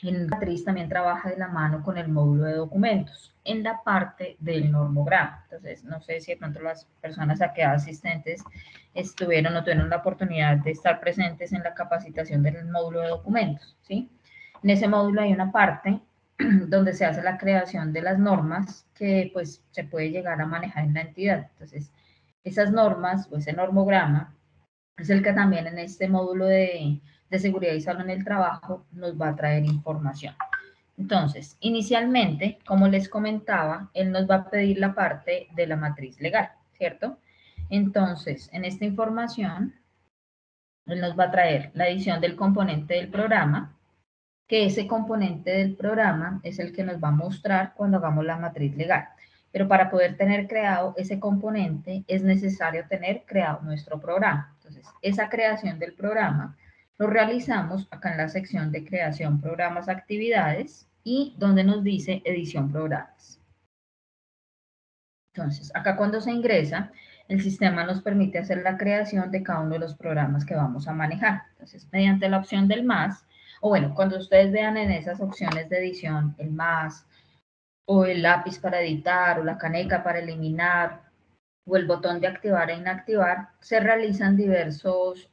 En matriz también trabaja de la mano con el módulo de documentos en la parte del normograma. Entonces, no sé si de pronto las personas aquí asistentes estuvieron o tuvieron la oportunidad de estar presentes en la capacitación del módulo de documentos, ¿sí? En ese módulo hay una parte donde se hace la creación de las normas que pues se puede llegar a manejar en la entidad. Entonces, esas normas o ese normograma es el que también en este módulo de seguridad y salud en el trabajo nos va a traer información. Entonces, inicialmente, como les comentaba, él nos va a pedir la parte de la matriz legal, ¿cierto? Entonces, en esta información, él nos va a traer la edición del componente del programa, que ese componente del programa es el que nos va a mostrar cuando hagamos la matriz legal. Pero para poder tener creado ese componente es necesario tener creado nuestro programa. Entonces, esa creación del programa lo realizamos acá en la sección de creación, programas, actividades y donde nos dice edición programas. Entonces, acá cuando se ingresa, el sistema nos permite hacer la creación de cada uno de los programas que vamos a manejar. Entonces, mediante la opción del más, o bueno, cuando ustedes vean en esas opciones de edición, el más, o el lápiz para editar, o la caneca para eliminar, o el botón de activar e inactivar, se realizan diversos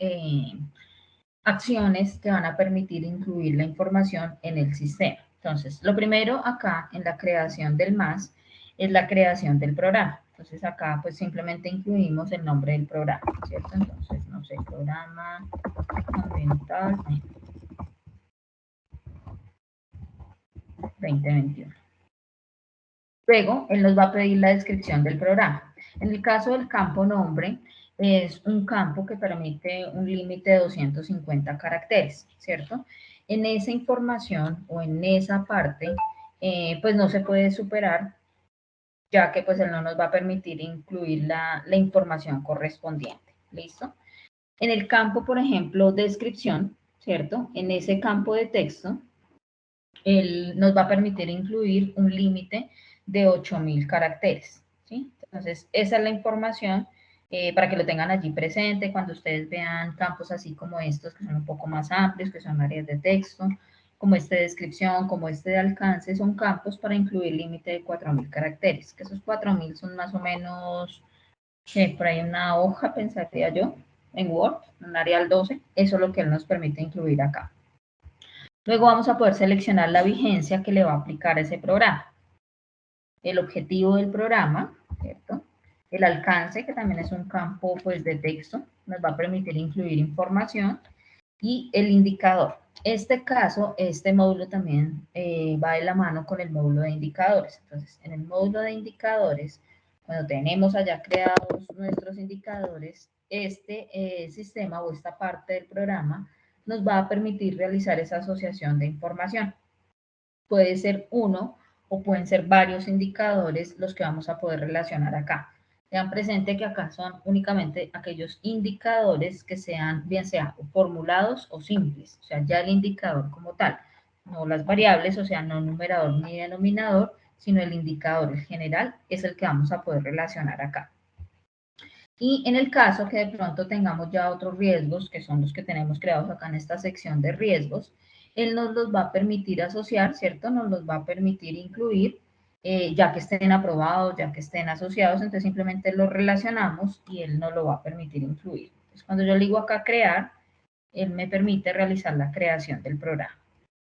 acciones que van a permitir incluir la información en el sistema. Entonces, lo primero acá en la creación del más es la creación del programa. Entonces, acá pues simplemente incluimos el nombre del programa, ¿cierto? Entonces, no sé, programa ambiental 2021. Luego, él nos va a pedir la descripción del programa. En el caso del campo nombre, es un campo que permite un límite de 250 caracteres, ¿cierto? En esa información o en esa parte, pues no se puede superar, ya que pues él no nos va a permitir incluir la información correspondiente, ¿listo? En el campo, por ejemplo, descripción, ¿cierto? En ese campo de texto, él nos va a permitir incluir un límite de 8.000 caracteres, ¿sí? Entonces, esa es la información para que lo tengan allí presente cuando ustedes vean campos así como estos, que son un poco más amplios, que son áreas de texto, como este de descripción, como este de alcance, son campos para incluir límite de 4.000 caracteres, que esos 4.000 son más o menos, por ahí una hoja, pensaría yo, en Word, un Arial 12, eso es lo que él nos permite incluir acá. Luego vamos a poder seleccionar la vigencia que le va a aplicar a ese programa. El objetivo del programa, ¿cierto? El alcance, que también es un campo pues, de texto, nos va a permitir incluir información. Y el indicador. Este caso, este módulo también va de la mano con el módulo de indicadores. Entonces, en el módulo de indicadores, cuando tenemos allá creados nuestros indicadores, este sistema o esta parte del programa nos va a permitir realizar esa asociación de información. Puede ser uno o pueden ser varios indicadores los que vamos a poder relacionar acá. Tengan presente que acá son únicamente aquellos indicadores que sean, bien sea formulados o simples, o sea, ya el indicador como tal, no las variables, o sea, no numerador ni denominador, sino el indicador, el general, es el que vamos a poder relacionar acá. Y en el caso que de pronto tengamos ya otros riesgos, que son los que tenemos creados acá en esta sección de riesgos, él nos los va a permitir asociar, ¿cierto? Nos los va a permitir incluir, ya que estén aprobados, ya que estén asociados, entonces simplemente los relacionamos y él nos lo va a permitir incluir. Entonces, cuando yo le digo acá crear, él me permite realizar la creación del programa.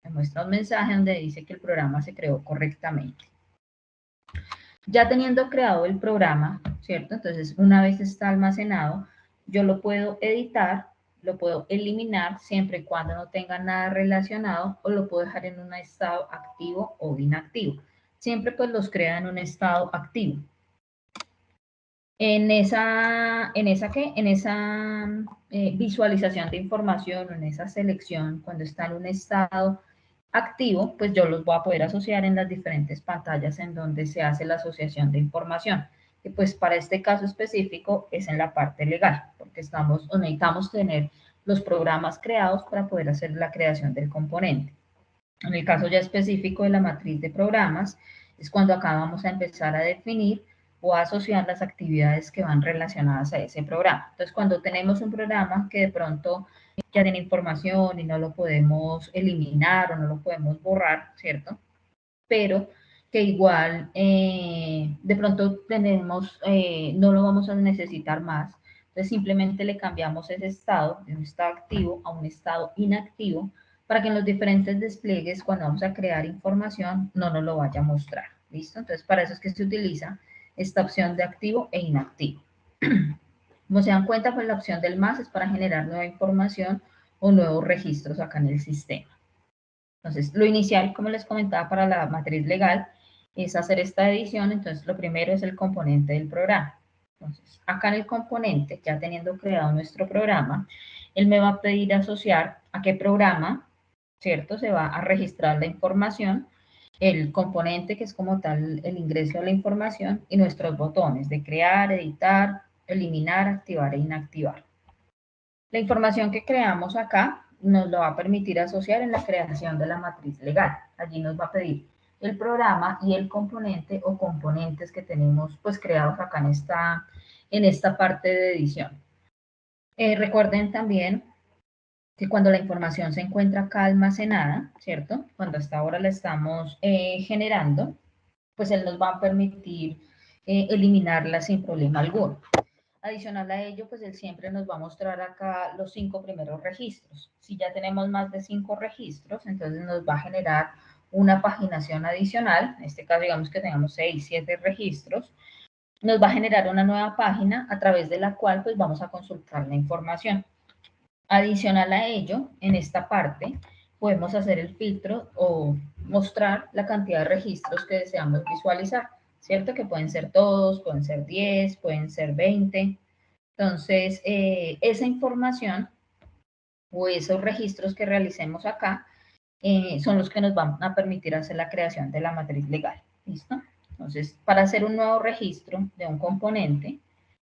Me muestra un mensaje donde dice que el programa se creó correctamente. Ya teniendo creado el programa, ¿cierto? Entonces, una vez está almacenado, yo lo puedo editar, lo puedo eliminar siempre y cuando no tenga nada relacionado o lo puedo dejar en un estado activo o inactivo. Siempre pues los crea en un estado activo. En esa visualización de información, en esa selección, cuando está en un estado activo, pues yo los voy a poder asociar en las diferentes pantallas en donde se hace la asociación de información. Que pues para este caso específico es en la parte legal, porque necesitamos tener los programas creados para poder hacer la creación del componente. En el caso ya específico de la matriz de programas, es cuando acá vamos a empezar a definir o asociar las actividades que van relacionadas a ese programa. Entonces, cuando tenemos un programa que de pronto ya tiene información y no lo podemos eliminar o no lo podemos borrar, ¿cierto? Pero que igual de pronto tenemos, no lo vamos a necesitar más. Entonces simplemente le cambiamos ese estado, de un estado activo a un estado inactivo, para que en los diferentes despliegues, cuando vamos a crear información, no nos lo vaya a mostrar. ¿Listo? Entonces para eso es que se utiliza esta opción de activo e inactivo. Como se dan cuenta, pues la opción del más es para generar nueva información o nuevos registros acá en el sistema. Entonces, lo inicial, como les comentaba, para la matriz legal es hacer esta edición. Entonces, lo primero es el componente del programa. Entonces, acá en el componente, ya teniendo creado nuestro programa, él me va a pedir asociar a qué programa, ¿cierto? Se va a registrar la información, el componente que es como tal el ingreso a la información y nuestros botones de crear, editar, eliminar, activar e inactivar. La información que creamos acá nos lo va a permitir asociar en la creación de la matriz legal. Allí nos va a pedir el programa y el componente o componentes que tenemos pues creados acá en esta parte de edición. Recuerden también que cuando la información se encuentra acá almacenada, ¿cierto? Cuando hasta ahora la estamos generando, pues él nos va a permitir eliminarla sin problema alguno. Adicional a ello, pues él siempre nos va a mostrar acá los 5 primeros registros. Si ya tenemos más de 5 registros, entonces nos va a generar una paginación adicional. En este caso, digamos que tengamos 6, 7 registros. Nos va a generar una nueva página a través de la cual pues vamos a consultar la información. Adicional a ello, en esta parte podemos hacer el filtro o mostrar la cantidad de registros que deseamos visualizar, ¿cierto? Que pueden ser todos, pueden ser 10, pueden ser 20. Entonces, esa información o esos registros que realicemos acá son los que nos van a permitir hacer la creación de la matriz legal. ¿Listo? Entonces, para hacer un nuevo registro de un componente,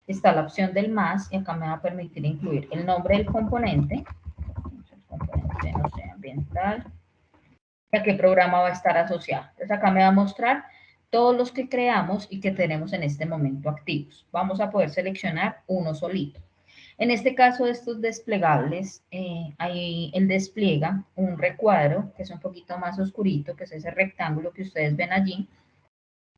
está la opción del más y acá me va a permitir incluir el nombre del componente, el componente, no sé, ambiental, y a qué programa va a estar asociado. Entonces, acá me va a mostrar todos los que creamos y que tenemos en este momento activos. Vamos a poder seleccionar uno solito. En este caso, estos desplegables, ahí él despliega un recuadro que es un poquito más oscurito, que es ese rectángulo que ustedes ven allí,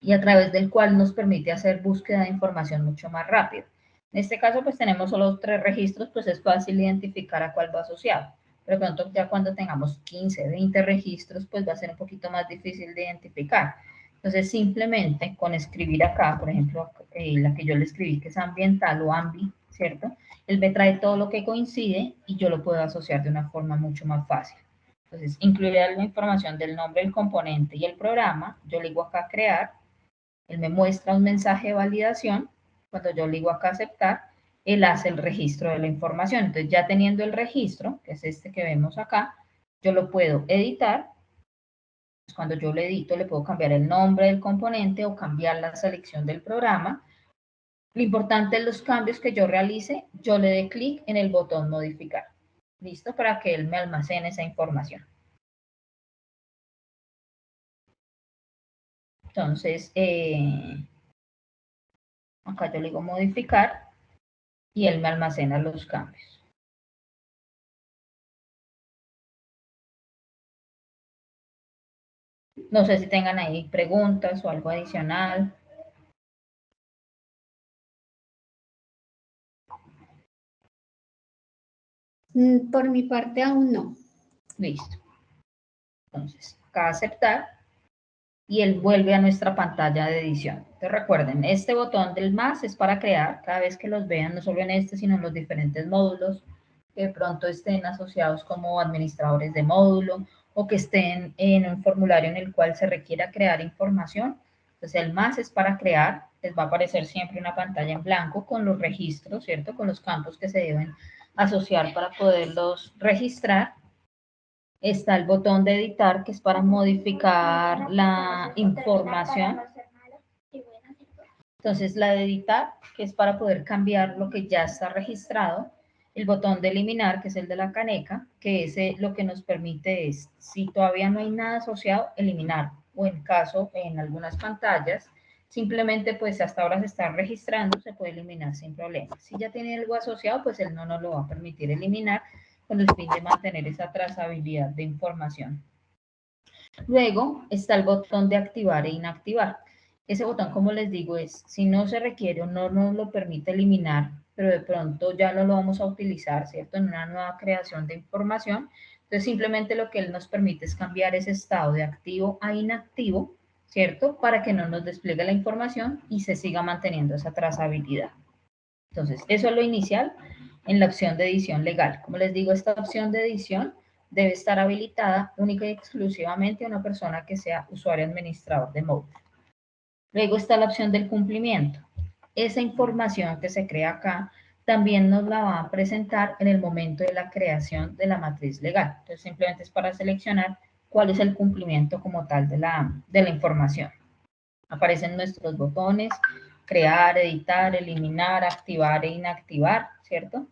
y a través del cual nos permite hacer búsqueda de información mucho más rápido. En este caso, pues tenemos solo 3 registros, pues es fácil identificar a cuál va asociado. Pero pronto ya cuando tengamos 15, 20 registros, pues va a ser un poquito más difícil de identificar. Entonces, simplemente con escribir acá, por ejemplo, la que yo le escribí, que es ambiental o ambi, ¿cierto? Él me trae todo lo que coincide y yo lo puedo asociar de una forma mucho más fácil. Entonces, incluiré la información del nombre del componente y el programa. Yo le digo acá crear. Él me muestra un mensaje de validación. Cuando yo le digo acá aceptar, él hace el registro de la información. Entonces, ya teniendo el registro, que es este que vemos acá, yo lo puedo editar. Cuando yo lo edito, le puedo cambiar el nombre del componente o cambiar la selección del programa. Lo importante es los cambios que yo realice, yo le dé clic en el botón modificar. ¿Listo? Para que él me almacene esa información. Entonces, acá yo le digo modificar y él me almacena los cambios. No sé si tengan ahí preguntas o algo adicional. Por mi parte aún no. Listo. Entonces, acá aceptar y él vuelve a nuestra pantalla de edición. Entonces recuerden, este botón del más es para crear, cada vez que los vean, no solo en este, sino en los diferentes módulos, que de pronto estén asociados como administradores de módulo o que estén en un formulario en el cual se requiera crear información. Entonces el más es para crear, les va a aparecer siempre una pantalla en blanco con los registros, ¿cierto? Con los campos que se deben asociar para poderlos registrar. Está el botón de editar, que es para modificar la información. Entonces, la de editar, que es para poder cambiar lo que ya está registrado. El botón de eliminar, que es el de la caneca, que ese lo que nos permite es, si todavía no hay nada asociado, eliminar. O en caso, en algunas pantallas, simplemente pues hasta ahora se está registrando, se puede eliminar sin problema. Si ya tiene algo asociado, pues él no nos lo va a permitir eliminar con el fin de mantener esa trazabilidad de información. Luego está el botón de activar e inactivar. Ese botón, como les digo, es si no se requiere o no nos lo permite eliminar, pero de pronto ya no lo vamos a utilizar, ¿cierto? En una nueva creación de información. Entonces, simplemente lo que él nos permite es cambiar ese estado de activo a inactivo, ¿cierto? Para que no nos despliegue la información y se siga manteniendo esa trazabilidad. Entonces, eso es lo inicial en la opción de edición legal. Como les digo, esta opción de edición debe estar habilitada única y exclusivamente a una persona que sea usuario administrador de Moodle. Luego está la opción del cumplimiento. Esa información que se crea acá también nos la va a presentar en el momento de la creación de la matriz legal. Entonces, simplemente es para seleccionar cuál es el cumplimiento como tal de la información. Aparecen nuestros botones, crear, editar, eliminar, activar e inactivar, ¿cierto?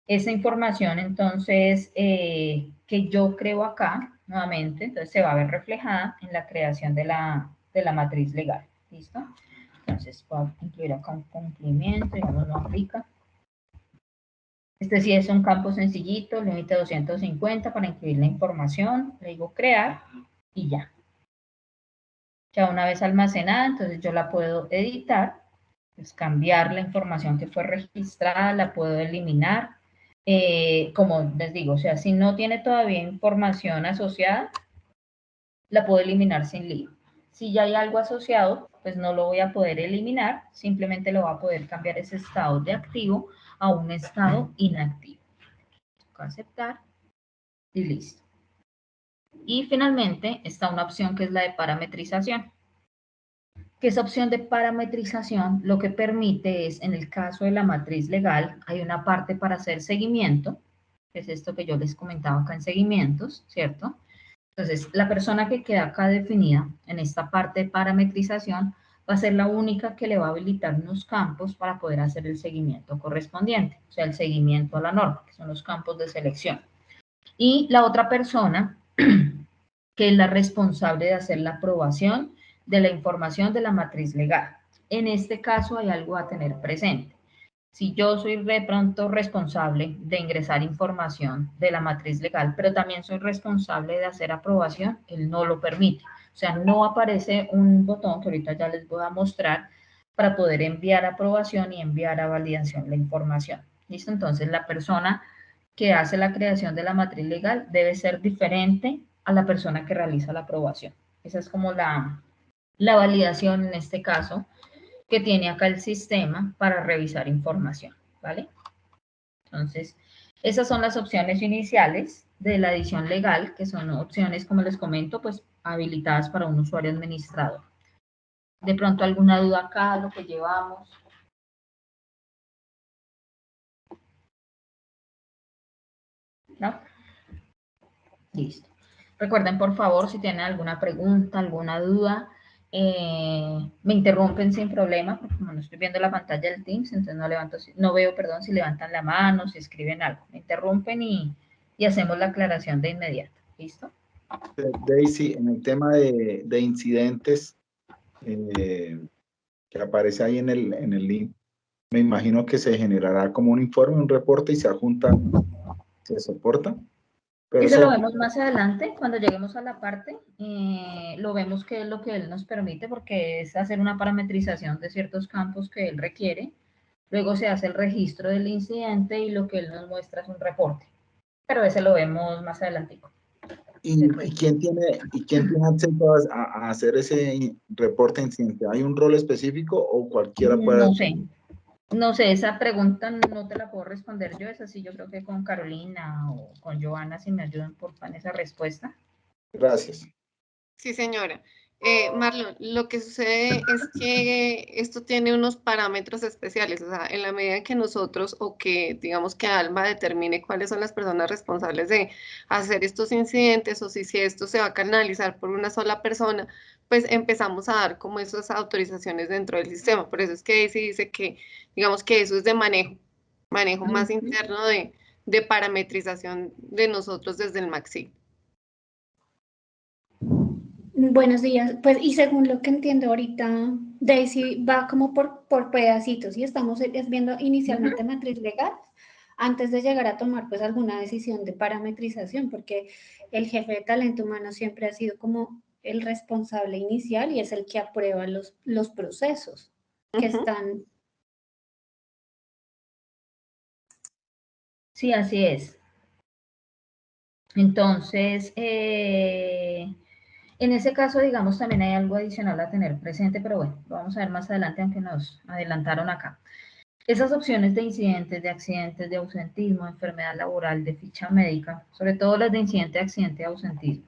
Esa información, entonces, que yo creo acá, nuevamente, entonces se va a ver reflejada en la creación de la matriz legal, ¿listo? Entonces, voy a incluir acá un cumplimiento, digamos, no aplica. Este sí es un campo sencillito, límite 250 para incluir la información, le digo crear y ya. Ya una vez almacenada, entonces yo la puedo editar, pues cambiar la información que fue registrada, la puedo eliminar. Como les digo, o sea, si no tiene todavía información asociada, la puedo eliminar sin lío. Si ya hay algo asociado, pues no lo voy a poder eliminar, simplemente lo voy a poder cambiar ese estado de activo a un estado inactivo. Aceptar y listo. Y finalmente está una opción que es la de parametrización. Que esa opción de parametrización lo que permite es, en el caso de la matriz legal, hay una parte para hacer seguimiento, que es esto que yo les comentaba acá en seguimientos, ¿cierto? Entonces, la persona que queda acá definida en esta parte de parametrización va a ser la única que le va a habilitar unos campos para poder hacer el seguimiento correspondiente, o sea, el seguimiento a la norma, que son los campos de selección. Y la otra persona, que es la responsable de hacer la aprobación de la información de la matriz legal. En este caso hay algo a tener presente. Si yo soy de pronto responsable de ingresar información de la matriz legal, pero también soy responsable de hacer aprobación, él no lo permite. O sea, no aparece un botón que ahorita ya les voy a mostrar para poder enviar aprobación y enviar a validación la información. ¿Listo? Entonces, la persona que hace la creación de la matriz legal debe ser diferente a la persona que realiza la aprobación. Esa es como la validación en este caso que tiene acá el sistema para revisar información, ¿vale? Entonces, esas son las opciones iniciales de la edición legal, que son opciones, como les comento, pues habilitadas para un usuario administrador. De pronto, ¿alguna duda acá, lo que llevamos? ¿No? Listo. Recuerden, por favor, si tienen alguna pregunta, alguna duda, me interrumpen sin problema, porque como no estoy viendo la pantalla del Teams, entonces no veo, perdón, si levantan la mano, si escriben algo. Me interrumpen y hacemos la aclaración de inmediato. ¿Listo? Daisy, en el tema de incidentes que aparece ahí en el link, me imagino que se generará como un informe, un reporte y se adjunta, se soporta. Pero eso lo vemos más adelante, cuando lleguemos a la parte, lo vemos que es lo que él nos permite, porque es hacer una parametrización de ciertos campos que él requiere. Luego se hace el registro del incidente y lo que él nos muestra es un reporte. Pero ese lo vemos más adelante. ¿Y quién tiene acceso a hacer ese reporte de incidente? ¿Hay un rol específico o cualquiera puede? No sé, esa pregunta no te la puedo responder yo, esa sí yo creo que con Carolina o con Joana, si me ayudan porfa en esa respuesta. Gracias. Sí, señora. Marlon, lo que sucede es que esto tiene unos parámetros especiales, o sea, en la medida que nosotros o que digamos que Alma determine cuáles son las personas responsables de hacer estos incidentes o si esto se va a canalizar por una sola persona, pues empezamos a dar como esas autorizaciones dentro del sistema. Por eso es que Daisy dice que digamos que eso es de manejo más interno de parametrización de nosotros desde el MAXI. Buenos días. Pues, y según lo que entiendo ahorita, Daisy va como por pedacitos y estamos viendo inicialmente matriz legal antes de llegar a tomar pues alguna decisión de parametrización, porque el jefe de talento humano siempre ha sido como el responsable inicial y es el que aprueba los procesos que están. Sí, así es. Entonces, en ese caso, digamos, también hay algo adicional a tener presente, pero bueno, lo vamos a ver más adelante, aunque nos adelantaron acá. Esas opciones de incidentes, de accidentes, de ausentismo, enfermedad laboral, de ficha médica, sobre todo las de incidente, accidente y ausentismo,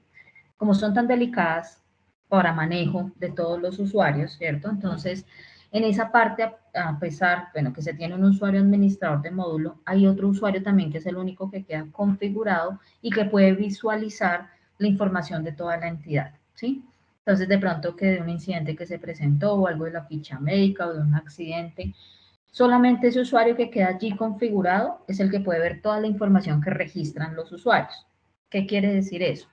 como son tan delicadas para manejo de todos los usuarios, ¿cierto? Entonces, en esa parte, a pesar, bueno, que se tiene un usuario administrador de módulo, hay otro usuario también que es el único que queda configurado y que puede visualizar la información de toda la entidad, ¿sí? Entonces, de pronto que de un incidente que se presentó o algo de la ficha médica o de un accidente, solamente ese usuario que queda allí configurado es el que puede ver toda la información que registran los usuarios. ¿Qué quiere decir eso?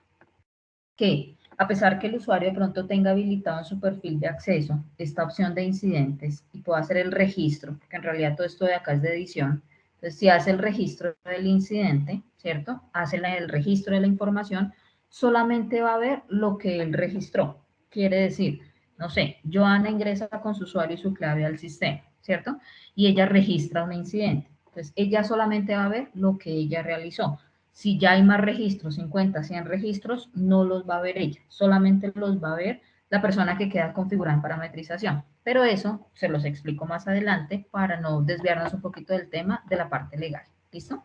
Que a pesar que el usuario de pronto tenga habilitado en su perfil de acceso esta opción de incidentes y pueda hacer el registro, porque en realidad todo esto de acá es de edición, entonces si hace el registro del incidente, ¿cierto? Hace el registro de la información, solamente va a ver lo que él registró. Quiere decir, no sé, Joana ingresa con su usuario y su clave al sistema, ¿cierto? Y ella registra un incidente. Entonces ella solamente va a ver lo que ella realizó. Si ya hay más registros, 50, 100 registros, no los va a ver ella, solamente los va a ver la persona que queda configurada en parametrización. Pero eso se los explico más adelante para no desviarnos un poquito del tema de la parte legal. ¿Listo?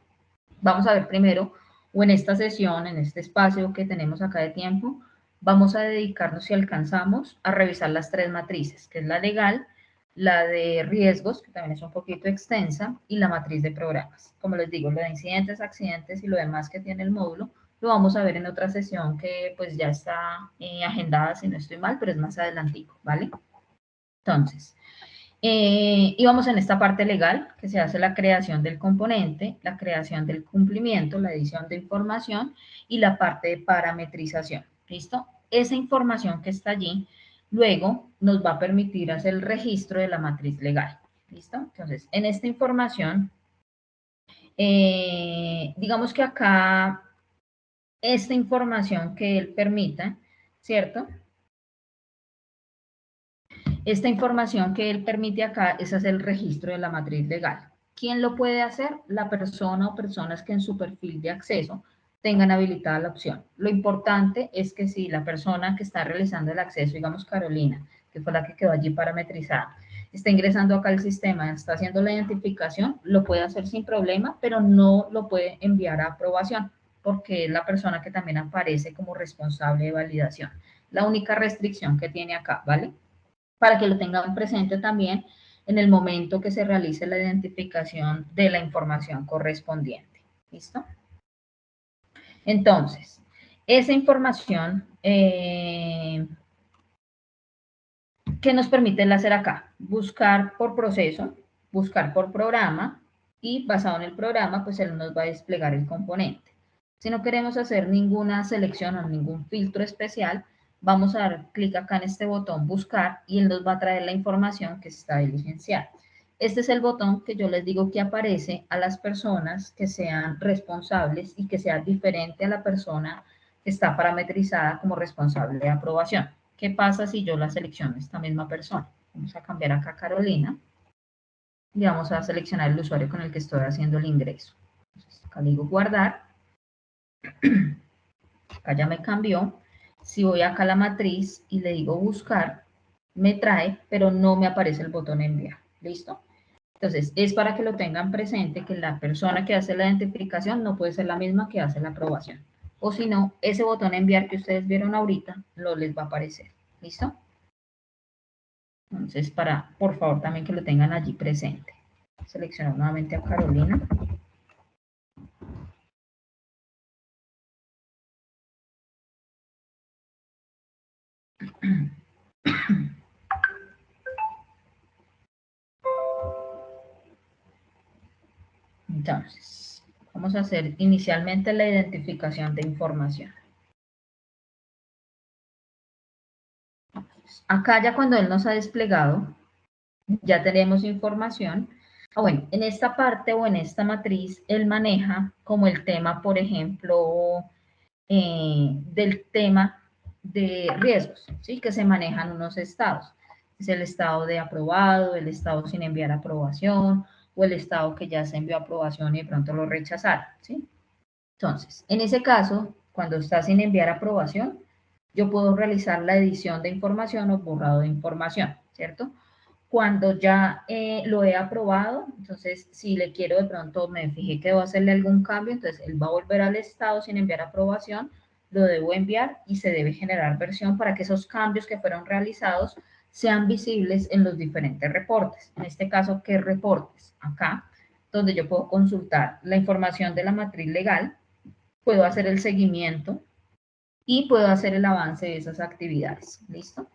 Vamos a ver primero, o en esta sesión, en este espacio que tenemos acá de tiempo, vamos a dedicarnos, si alcanzamos, a revisar las tres matrices, que es la legal, la de riesgos, que también es un poquito extensa, y la matriz de programas. Como les digo, lo de incidentes, accidentes y lo demás que tiene el módulo, lo vamos a ver en otra sesión que pues ya está agendada, si no estoy mal, pero es más adelantico, ¿vale? Entonces, y vamos en esta parte legal, que se hace la creación del componente, la creación del cumplimiento, la edición de información y la parte de parametrización. ¿Listo? Esa información que está allí, luego nos va a permitir hacer el registro de la matriz legal. ¿Listo? Entonces, en esta información, digamos que acá, esta información que él permita, ¿cierto? Esta información que él permite acá es hacer el registro de la matriz legal. ¿Quién lo puede hacer? La persona o personas que en su perfil de acceso tengan habilitada la opción. Lo importante es que si la persona que está realizando el acceso, digamos Carolina, que fue la que quedó allí parametrizada, está ingresando acá al sistema, está haciendo la identificación, lo puede hacer sin problema, pero no lo puede enviar a aprobación, porque es la persona que también aparece como responsable de validación. La única restricción que tiene acá, ¿vale? Para que lo tengan presente también en el momento que se realice la identificación de la información correspondiente. ¿Listo? Entonces, esa información, ¿qué nos permite el hacer acá? Buscar por proceso, buscar por programa y basado en el programa, pues él nos va a desplegar el componente. Si no queremos hacer ninguna selección o ningún filtro especial, vamos a dar clic acá en este botón buscar y él nos va a traer la información que se está diligenciando. Este es el botón que yo les digo que aparece a las personas que sean responsables y que sea diferente a la persona que está parametrizada como responsable de aprobación. ¿Qué pasa si yo la selecciono esta misma persona? Vamos a cambiar acá a Carolina y vamos a seleccionar el usuario con el que estoy haciendo el ingreso. Entonces, acá le digo guardar. Acá ya me cambió. Si voy acá a la matriz y le digo buscar, me trae, pero no me aparece el botón enviar. ¿Listo? Entonces, es para que lo tengan presente que la persona que hace la identificación no puede ser la misma que hace la aprobación. O si no, ese botón enviar que ustedes vieron ahorita, no les va a aparecer. ¿Listo? Entonces, por favor, también que lo tengan allí presente. Selecciono nuevamente a Carolina. Entonces, vamos a hacer inicialmente la identificación de información. acá ya cuando él nos ha desplegado, ya tenemos información. Bueno, en esta parte o en esta matriz, él maneja como el tema, por ejemplo, del tema de riesgos, ¿sí? Que se manejan unos estados. Es el estado de aprobado, el estado sin enviar aprobación, o el estado que ya se envió aprobación y de pronto lo rechazaron, ¿sí? Entonces, en ese caso, cuando está sin enviar aprobación, yo puedo realizar la edición de información o borrado de información, ¿cierto? Cuando ya lo he aprobado, entonces si le quiero de pronto, me fijé que debo hacerle algún cambio, entonces él va a volver al estado sin enviar aprobación, lo debo enviar y se debe generar versión para que esos cambios que fueron realizados sean visibles en los diferentes reportes. En este caso, ¿qué reportes? Acá, donde yo puedo consultar la información de la matriz legal, puedo hacer el seguimiento y puedo hacer el avance de esas actividades. ¿Listo?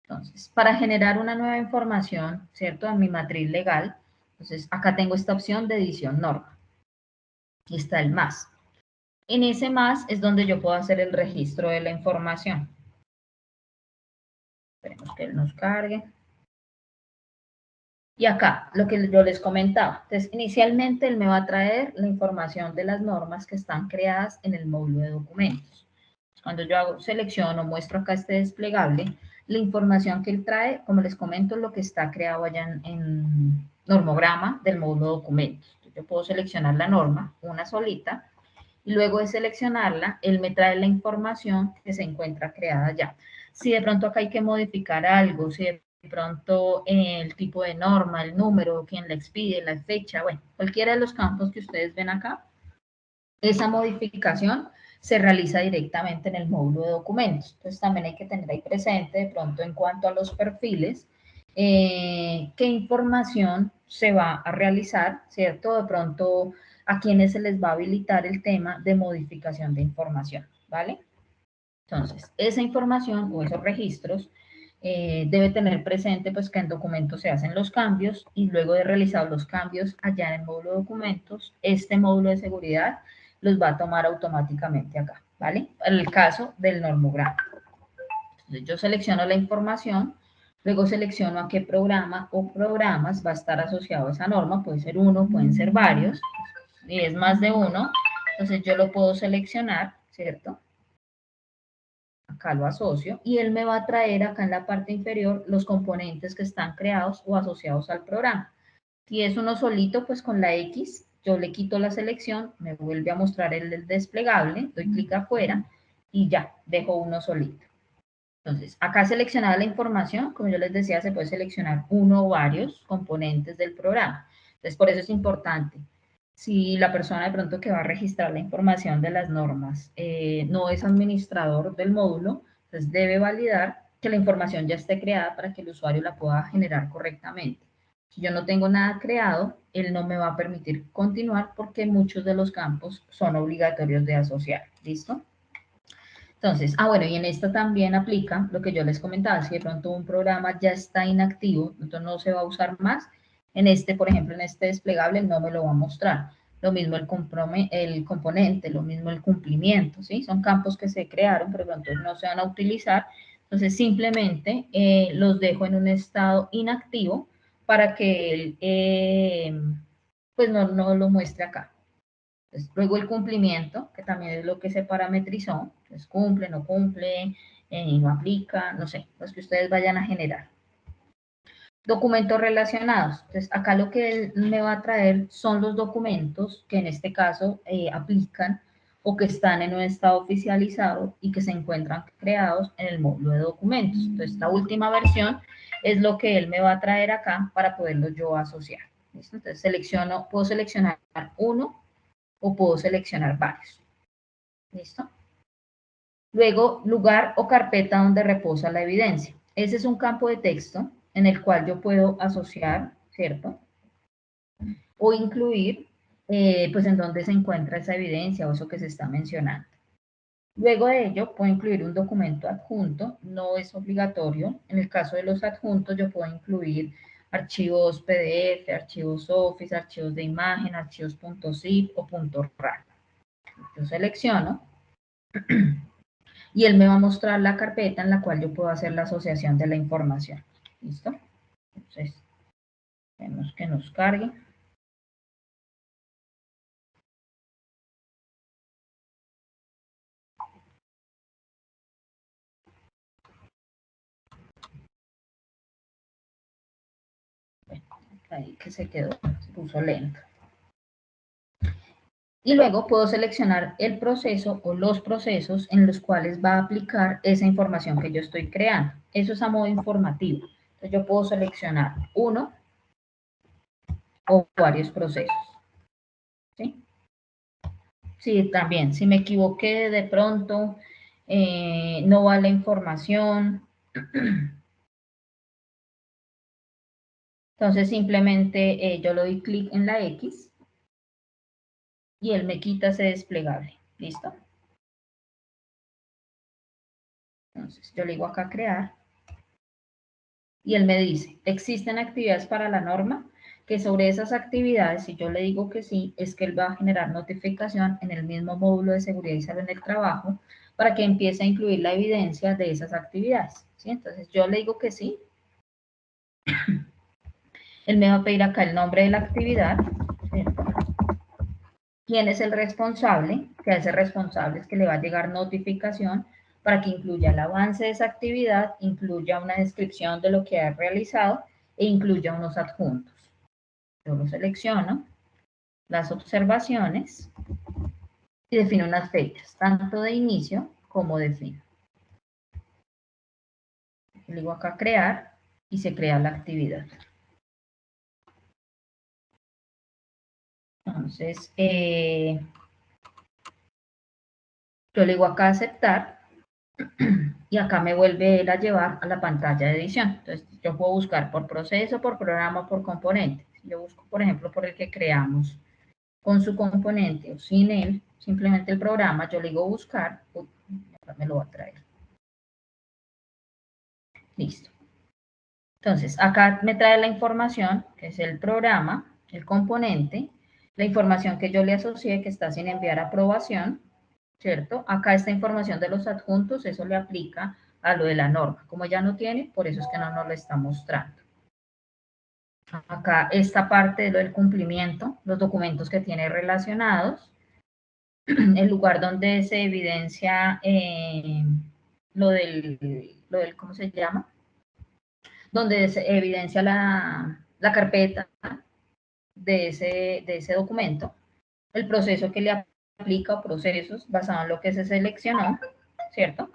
Entonces, para generar una nueva información, ¿cierto? En mi matriz legal, entonces acá tengo esta opción de edición norma. Y está el más. En ese más es donde yo puedo hacer el registro de la información. Esperemos que él nos cargue. Y acá, lo que yo les comentaba. Entonces, inicialmente él me va a traer la información de las normas que están creadas en el módulo de documentos. Cuando yo selecciono, muestro acá este desplegable, la información que él trae, como les comento, lo que está creado allá en normograma del módulo de documentos. Yo puedo seleccionar la norma, una solita, y luego de seleccionarla, él me trae la información que se encuentra creada allá. Si de pronto acá hay que modificar algo, si de pronto el tipo de norma, el número, quién la expide, la fecha, bueno, cualquiera de los campos que ustedes ven acá, esa modificación se realiza directamente en el módulo de documentos. Entonces también hay que tener ahí presente de pronto en cuanto a los perfiles, qué información se va a realizar, ¿cierto? De pronto a quienes se les va a habilitar el tema de modificación de información, ¿vale? Entonces, esa información o esos registros debe tener presente pues que en documentos se hacen los cambios y luego de realizar los cambios allá en el módulo de documentos, este módulo de seguridad los va a tomar automáticamente acá, ¿vale? En el caso del normograma. Entonces, yo selecciono la información, luego selecciono a qué programa o programas va a estar asociado a esa norma, puede ser uno, pueden ser varios, y es más de uno, entonces yo lo puedo seleccionar, ¿cierto? Acá lo asocio y él me va a traer acá en la parte inferior los componentes que están creados o asociados al programa. Si es uno solito, pues con la X, yo le quito la selección, me vuelve a mostrar el desplegable, doy clic afuera y ya, dejo uno solito. Entonces, acá seleccionada la información, como yo les decía, se puede seleccionar uno o varios componentes del programa. Entonces, por eso es importante. Si la persona de pronto que va a registrar la información de las normas no es administrador del módulo, entonces debe validar que la información ya esté creada para que el usuario la pueda generar correctamente. Si yo no tengo nada creado, él no me va a permitir continuar porque muchos de los campos son obligatorios de asociar. ¿Listo? Entonces, bueno, y en esto también aplica lo que yo les comentaba, si de pronto un programa ya está inactivo, entonces no se va a usar más, en este, por ejemplo, en este desplegable no me lo va a mostrar. Lo mismo el componente, lo mismo el cumplimiento, ¿sí? Son campos que se crearon, pero entonces no se van a utilizar, entonces simplemente los dejo en un estado inactivo para que él, pues no lo muestre acá. Entonces, luego el cumplimiento, que también es lo que se parametrizó, entonces cumple, no cumple, no aplica, no sé, los que ustedes vayan a generar. Documentos relacionados. Entonces, acá lo que él me va a traer son los documentos que en este caso aplican o que están en un estado oficializado y que se encuentran creados en el módulo de documentos. Entonces, la última versión es lo que él me va a traer acá para poderlo yo asociar. ¿Listo? Entonces, puedo seleccionar uno o puedo seleccionar varios. ¿Listo? Luego, lugar o carpeta donde reposa la evidencia. Ese es un campo de texto en el cual yo puedo asociar, ¿cierto? O incluir, pues, en dónde se encuentra esa evidencia o eso que se está mencionando. Luego de ello, puedo incluir un documento adjunto, no es obligatorio. En el caso de los adjuntos, yo puedo incluir archivos PDF, archivos Office, archivos de imagen, archivos .zip o .rar. Yo selecciono y él me va a mostrar la carpeta en la cual yo puedo hacer la asociación de la información. ¿Listo? Entonces, vemos que nos cargue. Ahí que se quedó, se puso lento. Y luego puedo seleccionar el proceso o los procesos en los cuales va a aplicar esa información que yo estoy creando. Eso es a modo informativo. Entonces yo puedo seleccionar uno o varios procesos. ¿Sí? Sí, también, si me equivoqué de pronto, no va la información. Entonces simplemente yo le doy clic en la X y él me quita ese desplegable. ¿Listo? Entonces yo le digo acá crear y él me dice, ¿existen actividades para la norma? Que sobre esas actividades, si yo le digo que sí, es que él va a generar notificación en el mismo módulo de seguridad y salud en el trabajo para que empiece a incluir la evidencia de esas actividades. ¿Sí? Entonces yo le digo que sí. Él me va a pedir acá el nombre de la actividad, ¿cierto? ¿Quién es el responsable? Que a ese responsable es que le va a llegar notificación para que incluya el avance de esa actividad, incluya una descripción de lo que ha realizado e incluya unos adjuntos. Yo lo selecciono, las observaciones y defino unas fechas, tanto de inicio como de fin. Le digo acá crear y se crea la actividad. Entonces, yo le digo acá aceptar y acá me vuelve él a llevar a la pantalla de edición. Entonces, yo puedo buscar por proceso, por programa, por componente. Si yo busco, por ejemplo, por el que creamos con su componente o sin él, simplemente el programa, yo le digo buscar, me lo va a traer. Listo. Entonces, acá me trae la información, que es el programa, el componente, la información que yo le asocié que está sin enviar aprobación, ¿cierto? Acá esta información de los adjuntos, eso le aplica a lo de la norma. Como ya no tiene, por eso es que no nos lo está mostrando. Acá esta parte de lo del cumplimiento, los documentos que tiene relacionados, el lugar donde se evidencia lo del, ¿cómo se llama? Donde se evidencia la carpeta de ese documento, el proceso que le aplica o procesos basado en lo que se seleccionó, ¿cierto?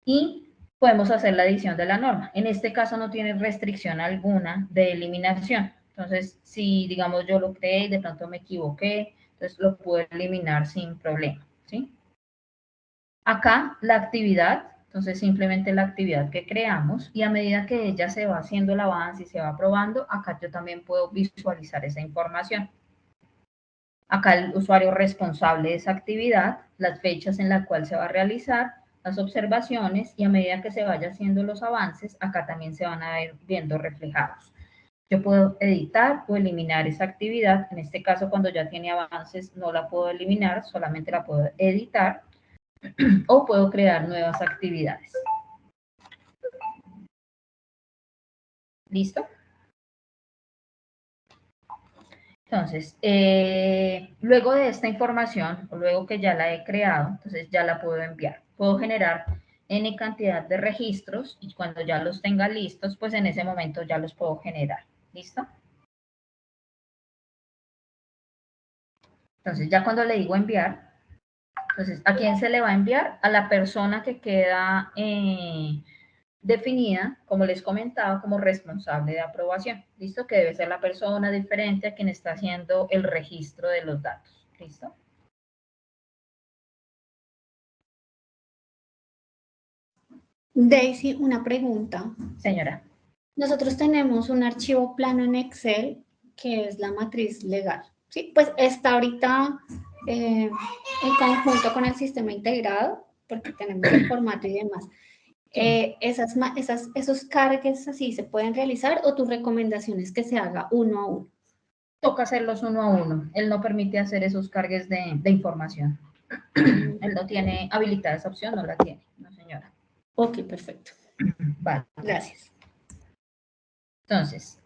Y podemos hacer la edición de la norma. En este caso no tiene restricción alguna de eliminación. Entonces, si digamos yo lo creé y de pronto me equivoqué, entonces lo puedo eliminar sin problema, ¿sí? Acá la actividad, entonces simplemente la actividad que creamos y a medida que ella se va haciendo el avance y se va probando, acá yo también puedo visualizar esa información. Acá el usuario responsable de esa actividad, las fechas en las cuales se va a realizar, las observaciones y a medida que se vaya haciendo los avances, acá también se van a ir viendo reflejados. Yo puedo editar o eliminar esa actividad. En este caso, cuando ya tiene avances, no la puedo eliminar, solamente la puedo editar o puedo crear nuevas actividades. ¿Listo? Entonces, luego de esta información, o luego que ya la he creado, entonces ya la puedo enviar. Puedo generar N cantidad de registros y cuando ya los tenga listos, pues en ese momento ya los puedo generar. ¿Listo? Entonces, ya cuando le digo enviar, entonces, ¿a quién se le va a enviar? A la persona que queda definida, como les comentaba, como responsable de aprobación. ¿Listo? Que debe ser la persona diferente a quien está haciendo el registro de los datos. ¿Listo? Daisy, una pregunta. Señora. Nosotros tenemos un archivo plano en Excel que es la matriz legal. Sí, pues está ahorita en conjunto con el sistema integrado, porque tenemos el formato y demás. Sí. ¿Esos cargues así se pueden realizar o tu recomendación es que se haga uno a uno? Toca hacerlos uno a uno. Él no permite hacer esos cargues de información. Él no tiene habilitada esa opción, no la tiene, no señora. Ok, perfecto. Vale. Gracias. Entonces,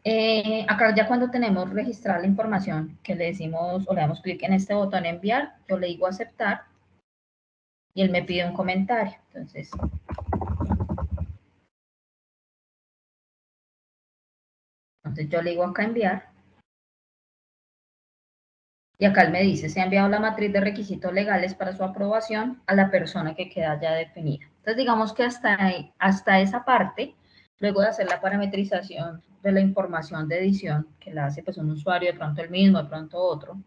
acá ya cuando tenemos registrada la información que le decimos o le damos clic en este botón enviar, yo le digo aceptar y él me pide un comentario. Entonces yo le digo acá enviar y acá él me dice, se ha enviado la matriz de requisitos legales para su aprobación a la persona que queda ya definida. Entonces digamos que hasta esa parte, luego de hacer la parametrización de la información de edición, que la hace pues un usuario, de pronto el mismo, de pronto otro,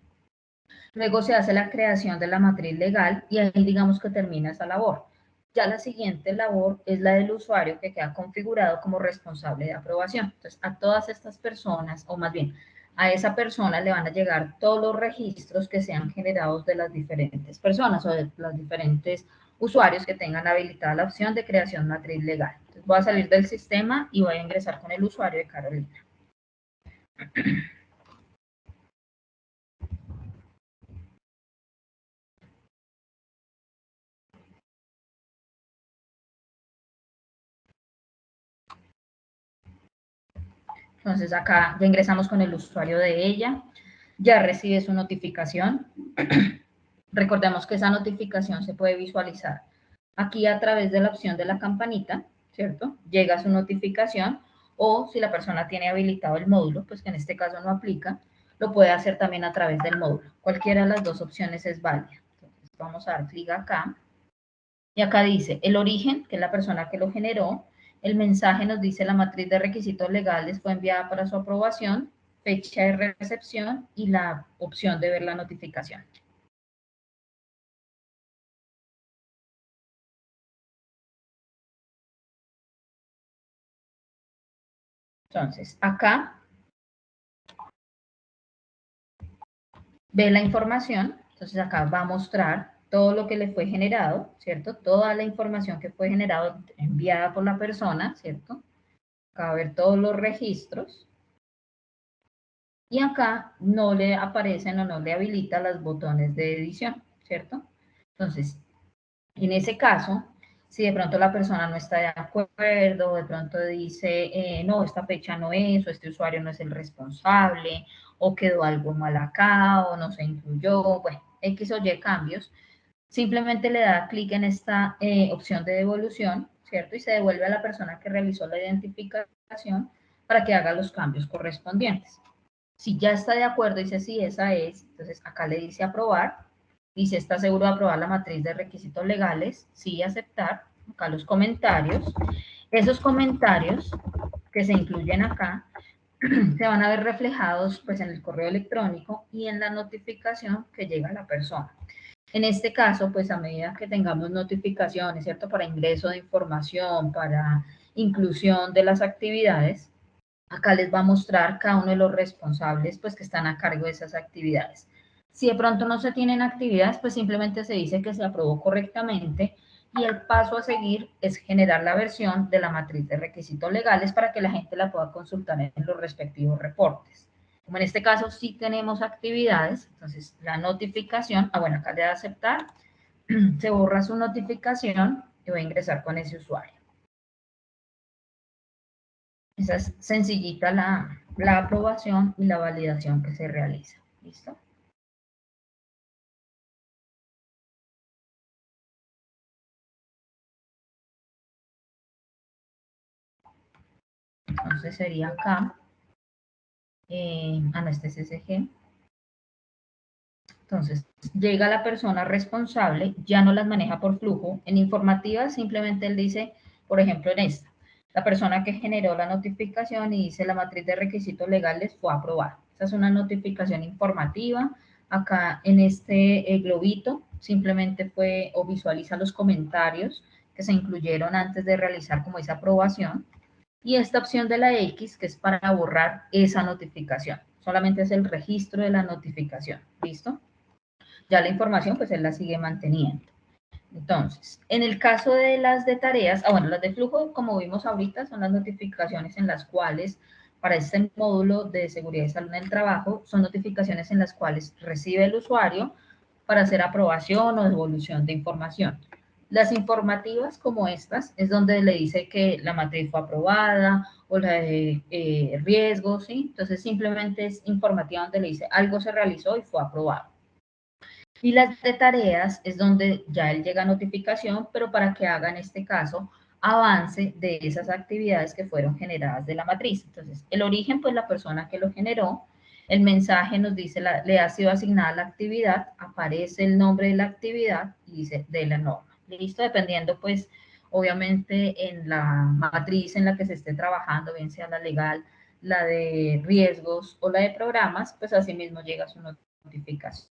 luego se hace la creación de la matriz legal y ahí digamos que termina esa labor. Ya la siguiente labor es la del usuario que queda configurado como responsable de aprobación. Entonces, a todas estas personas, o más bien, a esa persona le van a llegar todos los registros que sean generados de las diferentes personas o de los diferentes usuarios que tengan habilitada la opción de creación matriz legal. Entonces, voy a salir del sistema y voy a ingresar con el usuario de Carolina. Entonces acá ya ingresamos con el usuario de ella, ya recibe su notificación. Recordemos que esa notificación se puede visualizar aquí a través de la opción de la campanita, ¿cierto? Llega su notificación o si la persona tiene habilitado el módulo, pues que en este caso no aplica, lo puede hacer también a través del módulo. Cualquiera de las dos opciones es válida. Entonces vamos a dar clic acá y acá dice el origen, que es la persona que lo generó. El mensaje nos dice la matriz de requisitos legales fue enviada para su aprobación, fecha de recepción y la opción de ver la notificación. Entonces, acá ve la información, entonces acá va a mostrar todo lo que le fue generado, ¿cierto? Toda la información que fue generada, enviada por la persona, ¿cierto? Acá va a ver todos los registros. Y acá no le aparecen o no le habilita los botones de edición, ¿cierto? Entonces, en ese caso, si de pronto la persona no está de acuerdo, de pronto dice, no, esta fecha no es, o este usuario no es el responsable, o quedó algo mal acá, o no se incluyó, bueno, X o Y cambios, simplemente le da clic en esta opción de devolución, ¿cierto? Y se devuelve a la persona que realizó la identificación para que haga los cambios correspondientes. Si ya está de acuerdo, dice sí, esa es, entonces acá le dice aprobar, dice está seguro de aprobar la matriz de requisitos legales, sí, aceptar, acá los comentarios, esos comentarios que se incluyen acá se van a ver reflejados pues en el correo electrónico y en la notificación que llega a la persona. En este caso, pues a medida que tengamos notificaciones, ¿cierto? Para ingreso de información, para inclusión de las actividades, acá les va a mostrar cada uno de los responsables pues que están a cargo de esas actividades. Si de pronto no se tienen actividades, pues simplemente se dice que se aprobó correctamente y el paso a seguir es generar la versión de la matriz de requisitos legales para que la gente la pueda consultar en los respectivos reportes. Como en este caso sí tenemos actividades, entonces la notificación, bueno, acá le da aceptar, se borra su notificación y voy a ingresar con ese usuario. Esa es sencillita la aprobación y la validación que se realiza. ¿Listo? Entonces sería acá. No, este es SG. Entonces, llega la persona responsable, ya no las maneja por flujo. En informativa simplemente él dice, por ejemplo, en esta, la persona que generó la notificación y dice la matriz de requisitos legales fue aprobada. Esta es una notificación informativa. Acá en este globito simplemente fue o visualiza los comentarios que se incluyeron antes de realizar como esa aprobación. Y esta opción de la X que es para borrar esa notificación. Solamente es el registro de la notificación. ¿Listo? Ya la información pues él la sigue manteniendo. Entonces, en el caso de las de tareas, bueno, las de flujo, como vimos ahorita, son las notificaciones en las cuales, para este módulo de seguridad y salud en el trabajo, son notificaciones en las cuales recibe el usuario para hacer aprobación o devolución de información. Las informativas como estas es donde le dice que la matriz fue aprobada o la de riesgos, ¿sí? Entonces simplemente es informativa donde le dice algo se realizó y fue aprobado. Y las de tareas es donde ya él llega a notificación, pero para que haga en este caso avance de esas actividades que fueron generadas de la matriz. Entonces, el origen, pues la persona que lo generó, el mensaje nos dice, le ha sido asignada la actividad, aparece el nombre de la actividad y dice de la norma. Listo, dependiendo pues obviamente en la matriz en la que se esté trabajando, bien sea la legal, la de riesgos o la de programas, pues así mismo llega su notificación.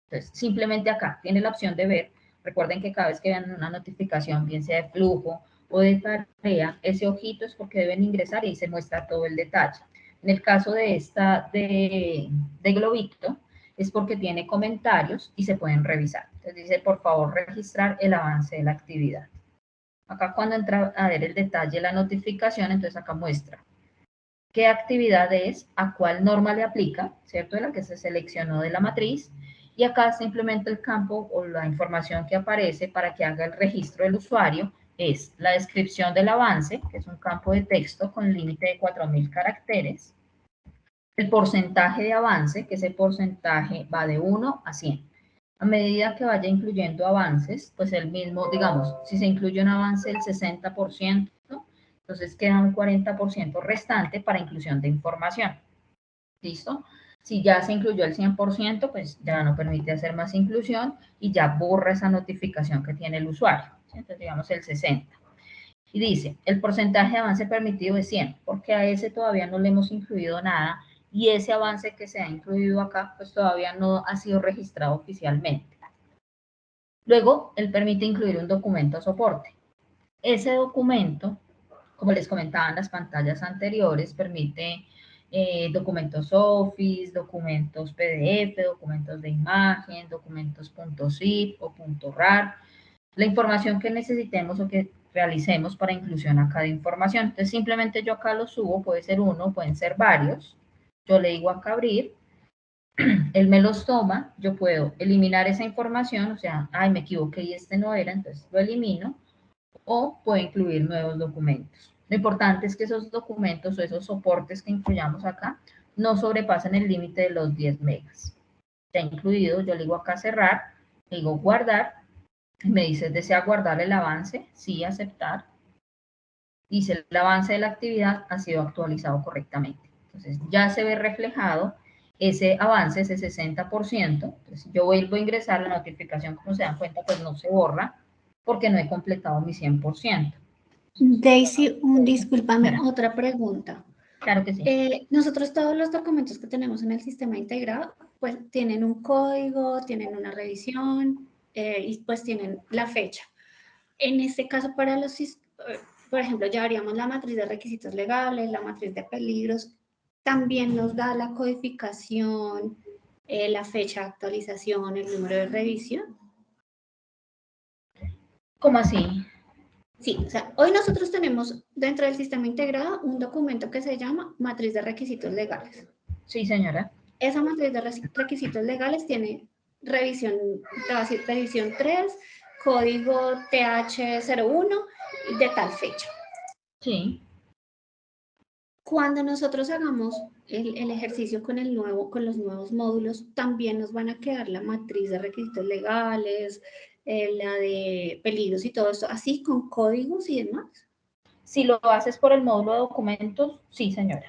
Entonces, simplemente acá tiene la opción de ver. Recuerden que cada vez que vean una notificación, bien sea de flujo o de tarea, ese ojito es porque deben ingresar y se muestra todo el detalle. En el caso de esta de Globito, es porque tiene comentarios y se pueden revisar. Entonces dice, por favor, registrar el avance de la actividad. Acá cuando entra a ver el detalle de la notificación, entonces acá muestra qué actividad es, a cuál norma le aplica, ¿cierto? De la que se seleccionó de la matriz, y acá simplemente el campo o la información que aparece para que haga el registro del usuario es la descripción del avance, que es un campo de texto con límite de 4.000 caracteres, el porcentaje de avance, que ese porcentaje va de 1 a 100. A medida que vaya incluyendo avances, pues el mismo, digamos, si se incluye un avance del 60%, entonces queda un 40% restante para inclusión de información. ¿Listo? Si ya se incluyó el 100%, pues ya no permite hacer más inclusión y ya borra esa notificación que tiene el usuario. ¿Sí? Entonces, digamos el 60%. Y dice, el porcentaje de avance permitido es 100, porque a ese todavía no le hemos incluido nada y ese avance que se ha incluido acá, pues todavía no ha sido registrado oficialmente. Luego, él permite incluir un documento soporte. Ese documento, como les comentaba en las pantallas anteriores, permite documentos Office, documentos PDF, documentos de imagen, documentos .zip o .rar, la información que necesitemos o que realicemos para inclusión acá de información. Entonces simplemente yo acá lo subo, puede ser uno, pueden ser varios, yo le digo acá abrir, él me los toma, yo puedo eliminar esa información, o sea, ay, me equivoqué y este no era, entonces lo elimino, o puedo incluir nuevos documentos. Lo importante es que esos documentos o esos soportes que incluyamos acá no sobrepasen el límite de los 10 megas. Ya incluido, yo le digo acá cerrar, le digo guardar, me dice, ¿desea guardar el avance? Sí, aceptar. Dice, el avance de la actividad ha sido actualizado correctamente. Entonces, ya se ve reflejado ese avance, ese 60%. Entonces, yo vuelvo a ingresar la notificación, como se dan cuenta, pues no se borra porque no he completado mi 100%. Daisy, discúlpame, otra pregunta. Claro que sí. Nosotros todos los documentos que tenemos en el sistema integrado, pues tienen un código, tienen una revisión y pues tienen la fecha. En este caso, para los, por ejemplo, ya haríamos la matriz de requisitos legales, la matriz de peligros, también nos da la codificación, la fecha de actualización, el número de revisión. ¿Cómo así? Sí, o sea, hoy nosotros tenemos dentro del sistema integrado un documento que se llama matriz de requisitos legales. Sí, señora. Esa matriz de requisitos legales tiene revisión, te va a decir revisión 3, código TH01 de tal fecha. Sí. Cuando nosotros hagamos el ejercicio con los nuevos módulos, también nos van a quedar la matriz de requisitos legales, la de peligros y todo esto, así con códigos y demás. Si lo haces por el módulo de documentos, sí, señora.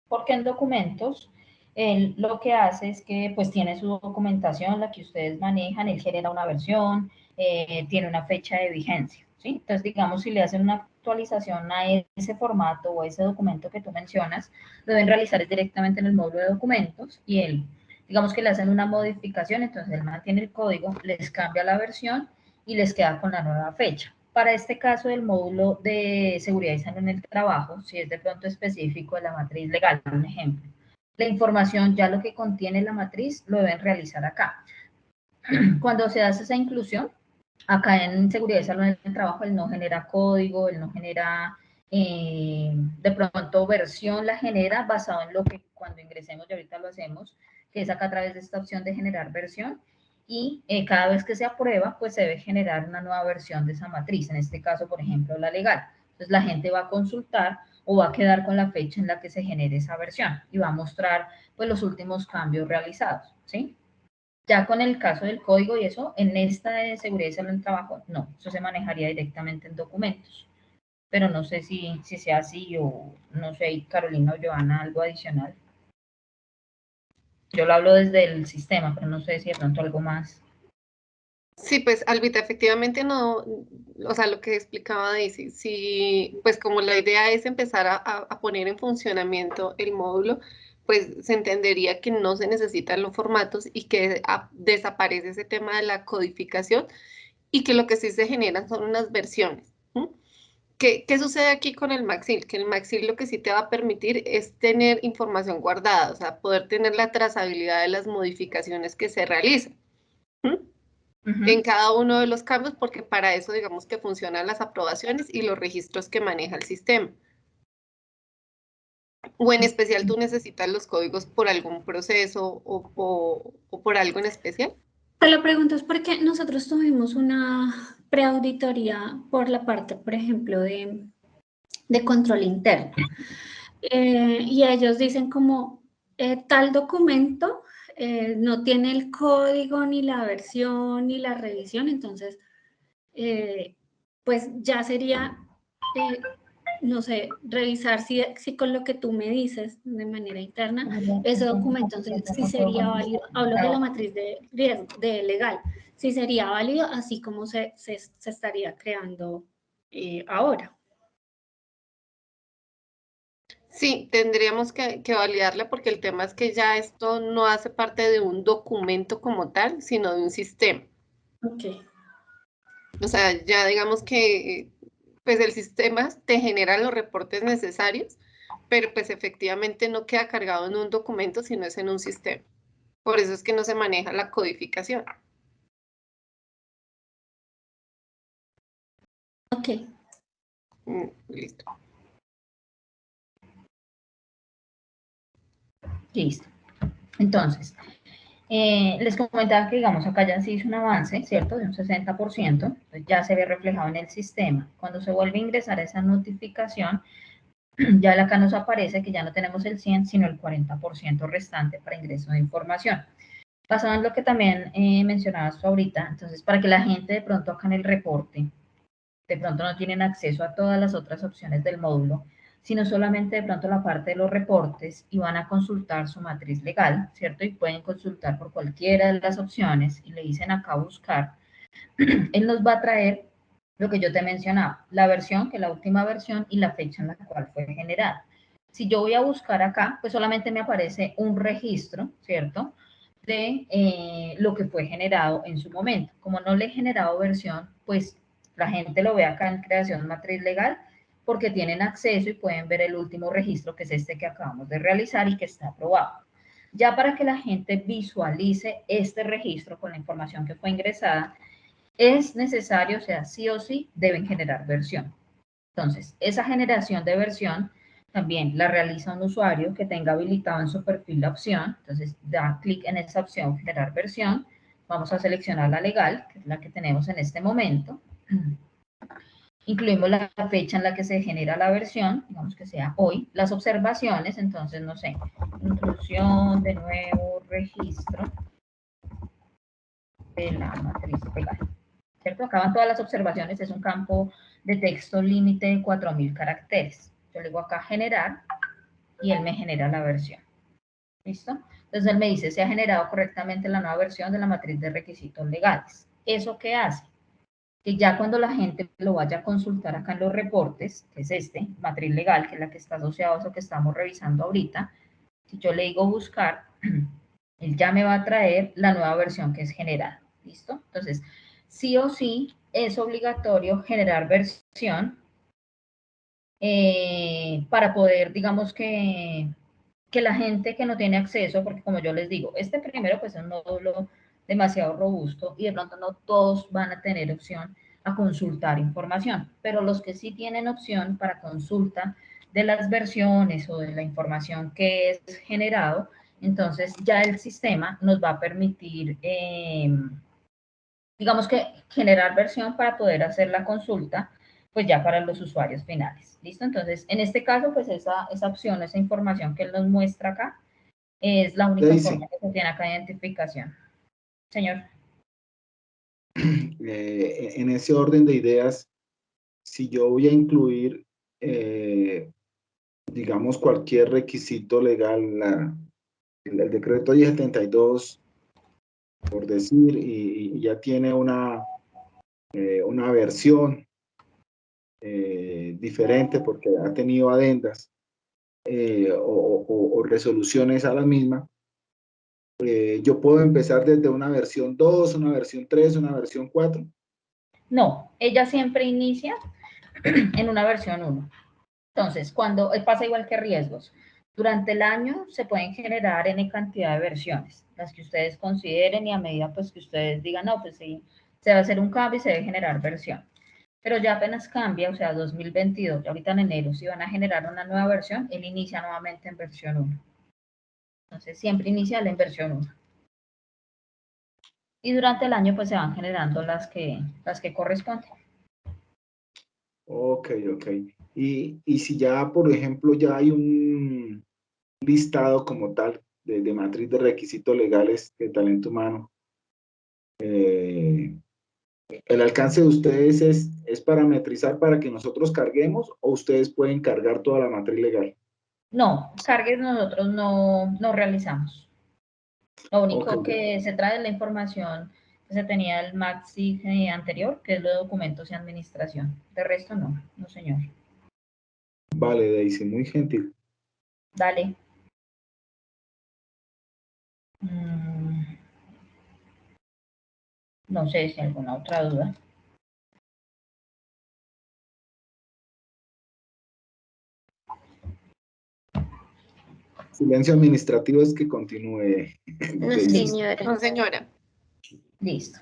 Porque en documentos, él lo que hace es que pues tiene su documentación, la que ustedes manejan, él genera una versión, tiene una fecha de vigencia, ¿sí? Entonces, digamos, si le hacen una actualización a ese formato o a ese documento que tú mencionas, lo deben realizar directamente en el módulo de documentos y él, digamos que le hacen una modificación, entonces él mantiene el código, les cambia la versión y les queda con la nueva fecha. Para este caso del módulo de seguridad y salud en el trabajo, si es de pronto específico de la matriz legal, un ejemplo, la información, ya lo que contiene la matriz, lo deben realizar acá. Cuando se hace esa inclusión, acá en seguridad y salud en el trabajo, él no genera código, él no genera, de pronto versión la genera basado en lo que cuando ingresemos, y ahorita lo hacemos, que es acá a través de esta opción de generar versión, y cada vez que se aprueba, pues se debe generar una nueva versión de esa matriz, en este caso, por ejemplo, la legal. Entonces la gente va a consultar o va a quedar con la fecha en la que se genere esa versión y va a mostrar pues los últimos cambios realizados, ¿sí? Ya con el caso del código y eso, en esta de seguridad y salud en el trabajo, no, eso se manejaría directamente en documentos, pero no sé si sea así o no sé, Carolina o Joana, algo adicional. Yo lo hablo desde el sistema, pero no sé si de pronto algo más. Sí, pues Albita, efectivamente no, o sea, lo que explicaba Daisy, sí, pues como la idea es empezar a poner en funcionamiento el módulo, pues se entendería que no se necesitan los formatos y que desaparece ese tema de la codificación y que lo que sí se generan son unas versiones. ¿M? ¿Qué sucede aquí con el Maxil? Que el Maxil lo que sí te va a permitir es tener información guardada, o sea, poder tener la trazabilidad de las modificaciones que se realizan. ¿M? En cada uno de los cambios, porque para eso digamos que funcionan las aprobaciones y los registros que maneja el sistema. O en especial tú necesitas los códigos por algún proceso o por algo en especial. Te lo pregunto es porque nosotros tuvimos una preauditoría por la parte, por ejemplo, de control interno. Y ellos dicen como tal documento no tiene el código, ni la versión, ni la revisión, entonces pues ya sería, no sé, revisar si con lo que tú me dices de manera interna, ese documento entonces sí sería válido, hablo de la matriz de riesgo, de legal, sí sería válido así como se estaría creando ahora. Sí, tendríamos que validarla porque el tema es que ya esto no hace parte de un documento como tal, sino de un sistema. Ok. O sea, ya digamos que pues el sistema te genera los reportes necesarios, pero pues efectivamente no queda cargado en un documento, sino es en un sistema. Por eso es que no se maneja la codificación. Ok. Listo. Listo. Entonces, les comentaba que, digamos, acá ya se hizo un avance, ¿cierto? De un 60%, entonces ya se ve reflejado en el sistema. Cuando se vuelve a ingresar esa notificación, ya acá nos aparece que ya no tenemos el 100, sino el 40% restante para ingreso de información. Basado en lo que también mencionabas tú ahorita, entonces, para que la gente de pronto acá en el reporte, de pronto no tienen acceso a todas las otras opciones del módulo, sino solamente de pronto la parte de los reportes y van a consultar su matriz legal, ¿cierto? Y pueden consultar por cualquiera de las opciones y le dicen acá buscar. Él nos va a traer lo que yo te mencionaba, la versión, que es la última versión y la fecha en la cual fue generada. Si yo voy a buscar acá, pues solamente me aparece un registro, ¿cierto? De lo que fue generado en su momento. Como no le he generado versión, pues la gente lo ve acá en creación matriz legal porque tienen acceso y pueden ver el último registro, que es este que acabamos de realizar y que está aprobado. Ya para que la gente visualice este registro con la información que fue ingresada, es necesario, o sea, sí o sí, deben generar versión. Entonces, esa generación de versión también la realiza un usuario que tenga habilitado en su perfil la opción. Entonces, da clic en esa opción, generar versión. Vamos a seleccionar la legal, que es la que tenemos en este momento. Incluimos la fecha en la que se genera la versión, digamos que sea hoy. Las observaciones, entonces, no sé, inclusión de nuevo registro de la matriz legal. ¿Cierto? Acaban todas las observaciones, es un campo de texto límite de 4000 caracteres. Yo le digo acá generar y él me genera la versión. ¿Listo? Entonces él me dice, se ha generado correctamente la nueva versión de la matriz de requisitos legales. ¿Eso qué hace? Que ya cuando la gente lo vaya a consultar acá en los reportes, que es este, matriz legal, que es la que está asociada a eso que estamos revisando ahorita, si yo le digo buscar, él ya me va a traer la nueva versión que es generada. ¿Listo? Entonces, sí o sí es obligatorio generar versión para poder, digamos que la gente que no tiene acceso, porque como yo les digo, este primero pues es un módulo demasiado robusto y de pronto no todos van a tener opción a consultar información, pero los que sí tienen opción para consulta de las versiones o de la información que es generado, entonces ya el sistema nos va a permitir, digamos que generar versión para poder hacer la consulta, pues ya para los usuarios finales. ¿Listo? Entonces, en este caso, pues esa opción, esa información que él nos muestra acá, es la única forma que se tiene acá de identificación. Señor. En ese orden de ideas, si yo voy a incluir, digamos, cualquier requisito legal, el decreto 1072, por decir, y ya tiene una versión diferente porque ha tenido adendas o resoluciones a la misma, yo puedo empezar desde una versión 2, una versión 3, una versión 4. No, ella siempre inicia en una versión 1. Entonces, cuando pasa igual que riesgos, durante el año se pueden generar N cantidad de versiones, las que ustedes consideren y a medida pues que ustedes digan, no, pues sí, se va a hacer un cambio y se debe generar versión. Pero ya apenas cambia, o sea, 2022, ya ahorita en enero, si van a generar una nueva versión, él inicia nuevamente en versión 1. Entonces, siempre inicia en versión 1. Y durante el año pues se van generando las que corresponden. Ok. Y si ya, por ejemplo, ya hay un listado como tal de matriz de requisitos legales de talento humano, ¿el alcance de ustedes es parametrizar para que nosotros carguemos o ustedes pueden cargar toda la matriz legal? No, cargues nosotros no realizamos. Lo único que se trae es la información que se tenía el MAXI anterior, que es lo de documentos y administración. De resto no señor. Vale, Daisy, muy gentil. Dale. No sé si alguna otra duda. Silencio administrativo es que continúe. No, señora. No, señora. Listo.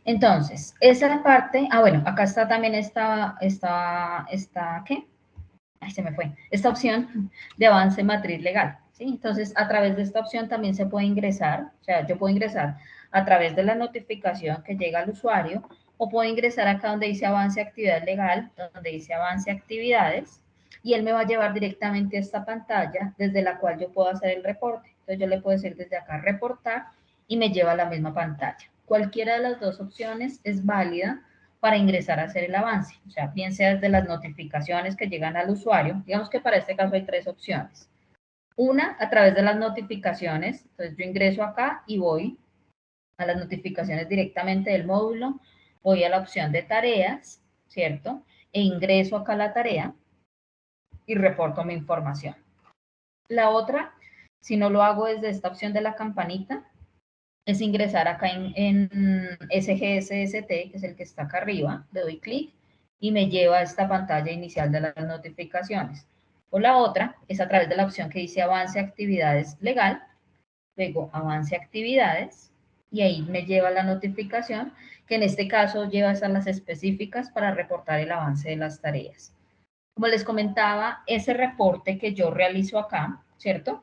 Entonces, esa parte, bueno, acá está también esta, ¿qué? Ay, se me fue. Esta opción de avance matriz legal, ¿sí? Entonces, a través de esta opción también se puede ingresar, o sea, yo puedo ingresar a través de la notificación que llega al usuario, o puedo ingresar acá donde dice avance actividad legal, donde dice avance actividades, y él me va a llevar directamente a esta pantalla desde la cual yo puedo hacer el reporte. Entonces, yo le puedo decir desde acá reportar y me lleva a la misma pantalla. Cualquiera de las dos opciones es válida para ingresar a hacer el avance. O sea, bien sea desde las notificaciones que llegan al usuario. Digamos que para este caso hay tres opciones. Una, a través de las notificaciones. Entonces, yo ingreso acá y voy a las notificaciones directamente del módulo. Voy a la opción de tareas, ¿cierto? E ingreso acá a la tarea y reporto mi información. La otra, si no lo hago desde esta opción de la campanita, es ingresar acá en SGSST, que es el que está acá arriba, le doy clic y me lleva a esta pantalla inicial de las notificaciones. O la otra es a través de la opción que dice avance actividades legal, luego avance actividades y ahí me lleva la notificación, que en este caso lleva a las específicas para reportar el avance de las tareas. Como les comentaba, ese reporte que yo realizo acá, ¿cierto?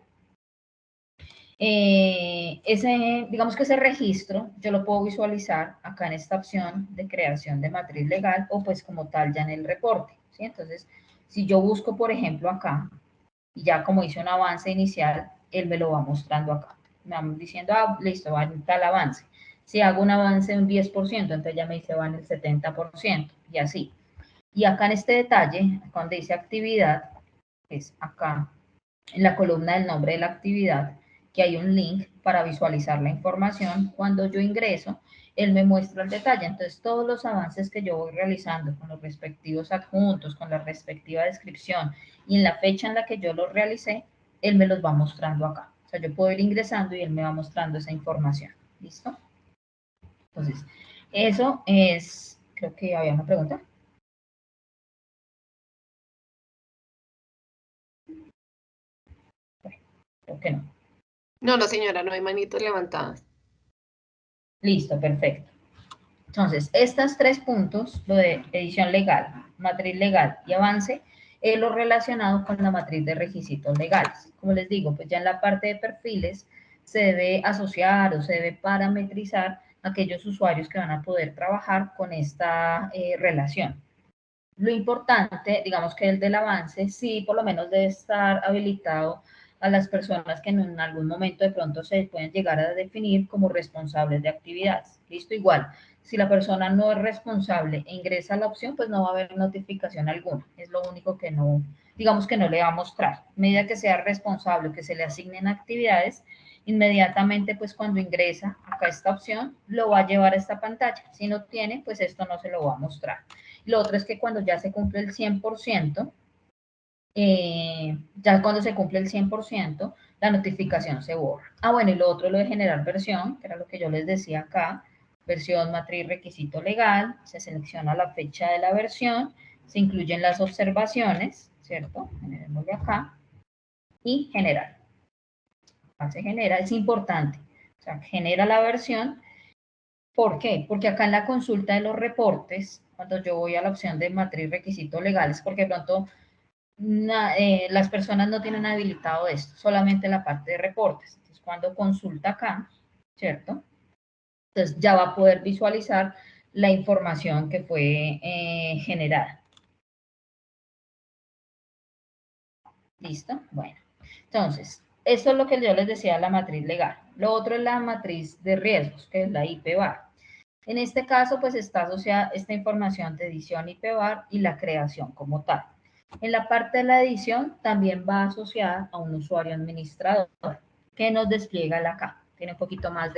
Digamos que ese registro yo lo puedo visualizar acá en esta opción de creación de matriz legal o pues como tal ya en el reporte, ¿sí? Entonces, si yo busco, por ejemplo, acá, y ya como hice un avance inicial, él me lo va mostrando acá. Me va diciendo, listo, va en tal avance. Si hago un avance de un 10%, entonces ya me dice va en el 70%, y así. Y acá en este detalle, cuando dice actividad, es acá en la columna del nombre de la actividad, que hay un link para visualizar la información. Cuando yo ingreso, él me muestra el detalle. Entonces, todos los avances que yo voy realizando con los respectivos adjuntos, con la respectiva descripción y en la fecha en la que yo los realicé, él me los va mostrando acá. O sea, yo puedo ir ingresando y él me va mostrando esa información. ¿Listo? Entonces, eso es, creo que había una pregunta. Creo que no. No, señora, no hay manitos levantadas. Listo, perfecto. Entonces, estos tres puntos, lo de edición legal, matriz legal y avance, lo relacionado con la matriz de requisitos legales. Como les digo, pues ya en la parte de perfiles se debe asociar o se debe parametrizar aquellos usuarios que van a poder trabajar con esta relación. Lo importante, digamos que el del avance, sí por lo menos debe estar habilitado a las personas que en algún momento de pronto se pueden llegar a definir como responsables de actividades. Listo, igual, si la persona no es responsable e ingresa a la opción, pues no va a haber notificación alguna. Es lo único que no, digamos que no le va a mostrar. A medida que sea responsable o que se le asignen actividades, inmediatamente pues cuando ingresa acá esta opción, lo va a llevar a esta pantalla. Si no tiene, pues esto no se lo va a mostrar. Lo otro es que cuando ya se cumple el 100%, ya cuando se cumple el 100%, la notificación se borra. Ah, bueno, y lo otro, lo de generar versión, que era lo que yo les decía acá, versión, matriz, requisito legal, se selecciona la fecha de la versión, se incluyen las observaciones, ¿cierto? Generémosle acá, y generar. Se genera, es importante, o sea, genera la versión. ¿Por qué? Porque acá en la consulta de los reportes, cuando yo voy a la opción de matriz, requisitos legales, porque de pronto las personas no tienen habilitado esto, solamente la parte de reportes. Entonces, cuando consulta acá, ¿cierto? Entonces ya va a poder visualizar la información que fue generada. ¿Listo? Bueno, entonces, esto es lo que yo les decía, la matriz legal. Lo otro es la matriz de riesgos, que es la IPVAR. En este caso, pues está asociada esta información de edición IPVAR y la creación como tal. En la parte de la edición también va asociada a un usuario administrador que nos despliega la acá. Tiene un poquito más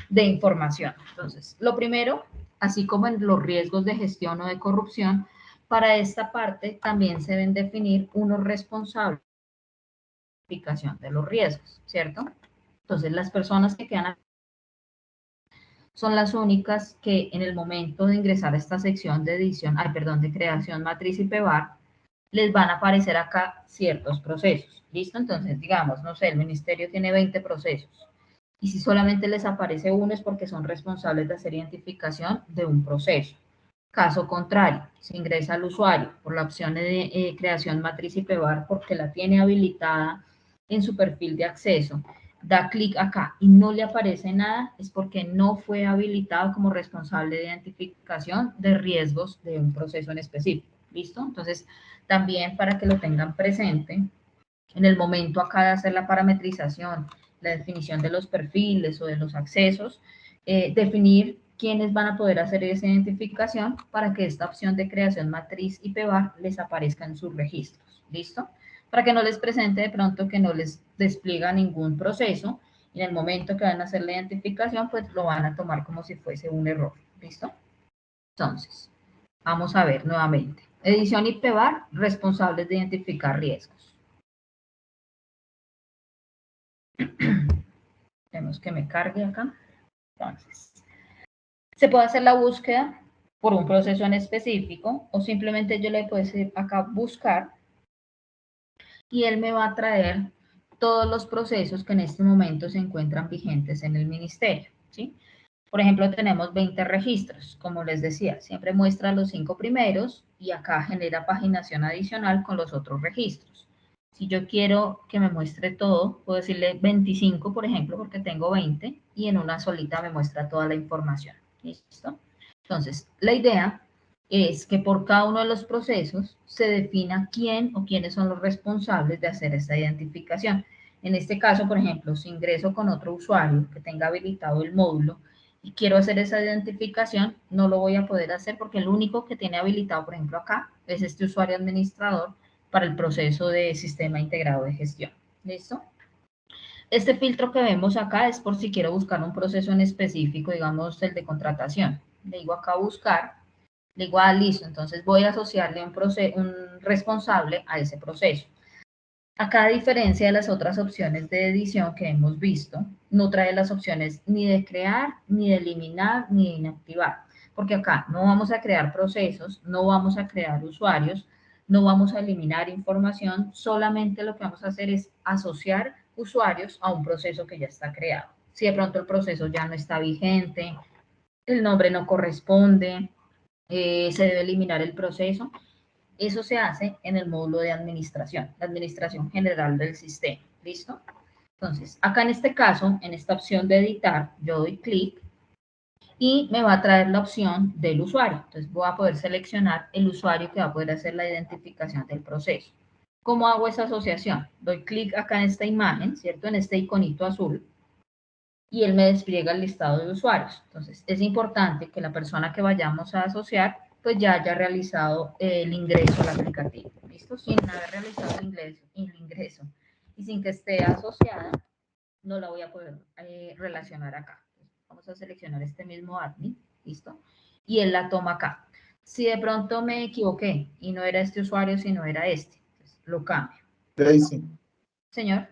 de información. Entonces, lo primero, así como en los riesgos de gestión o de corrupción, para esta parte también se deben definir unos responsables de la identificación de los riesgos, ¿cierto? Entonces, las personas que quedan son las únicas que en el momento de ingresar a esta sección de edición, de creación matriz IPVAR, les van a aparecer acá ciertos procesos. ¿Listo? Entonces, digamos, no sé, el ministerio tiene 20 procesos. Y si solamente les aparece uno es porque son responsables de hacer identificación de un proceso. Caso contrario, si ingresa al usuario por la opción de creación matriz IPVAR porque la tiene habilitada en su perfil de acceso, da clic acá y no le aparece nada, es porque no fue habilitado como responsable de identificación de riesgos de un proceso en específico. ¿Listo? Entonces, también para que lo tengan presente, en el momento acá de hacer la parametrización, la definición de los perfiles o de los accesos, definir quiénes van a poder hacer esa identificación para que esta opción de creación matriz IPVAR les aparezca en sus registros. ¿Listo? Para que no les presente de pronto que no les despliega ningún proceso y en el momento que van a hacer la identificación, pues lo van a tomar como si fuese un error. ¿Listo? Entonces, vamos a ver nuevamente. Edición IPVAR, responsables de identificar riesgos. Tenemos que me cargue acá. Entonces, se puede hacer la búsqueda por un proceso en específico o simplemente yo le puedo decir acá buscar y él me va a traer todos los procesos que en este momento se encuentran vigentes en el ministerio, ¿sí? Por ejemplo, tenemos 20 registros, como les decía, siempre muestra los 5 primeros y acá genera paginación adicional con los otros registros. Si yo quiero que me muestre todo, puedo decirle 25, por ejemplo, porque tengo 20 y en una solita me muestra toda la información. ¿Listo? Entonces, la idea es que por cada uno de los procesos se defina quién o quiénes son los responsables de hacer esta identificación. En este caso, por ejemplo, si ingreso con otro usuario que tenga habilitado el módulo y quiero hacer esa identificación, no lo voy a poder hacer porque el único que tiene habilitado, por ejemplo, acá, es este usuario administrador para el proceso de sistema integrado de gestión. ¿Listo? Este filtro que vemos acá es por si quiero buscar un proceso en específico, digamos el de contratación. Le digo acá buscar, le digo, listo, entonces voy a asociarle un responsable a ese proceso. Acá, a diferencia de las otras opciones de edición que hemos visto, no trae las opciones ni de crear, ni de eliminar, ni de inactivar, porque acá no vamos a crear procesos, no vamos a crear usuarios, no vamos a eliminar información, solamente lo que vamos a hacer es asociar usuarios a un proceso que ya está creado. Si de pronto el proceso ya no está vigente, el nombre no corresponde, se debe eliminar el proceso, Eso se hace en el módulo de administración, la administración general del sistema. ¿Listo? Entonces, acá en este caso, en esta opción de editar, yo doy clic y me va a traer la opción del usuario. Entonces, voy a poder seleccionar el usuario que va a poder hacer la identificación del proceso. ¿Cómo hago esa asociación? Doy clic acá en esta imagen, ¿cierto? En este iconito azul, y él me despliega el listado de usuarios. Entonces, es importante que la persona que vayamos a asociar, pues ya haya realizado el ingreso al aplicativo. ¿Listo? Sin haber realizado el ingreso y sin que esté asociada, no la voy a poder relacionar acá. Vamos a seleccionar este mismo admin, ¿listo? Y él la toma acá. Si de pronto me equivoqué y no era este usuario, sino era este, entonces lo cambio. Daisy, Señor.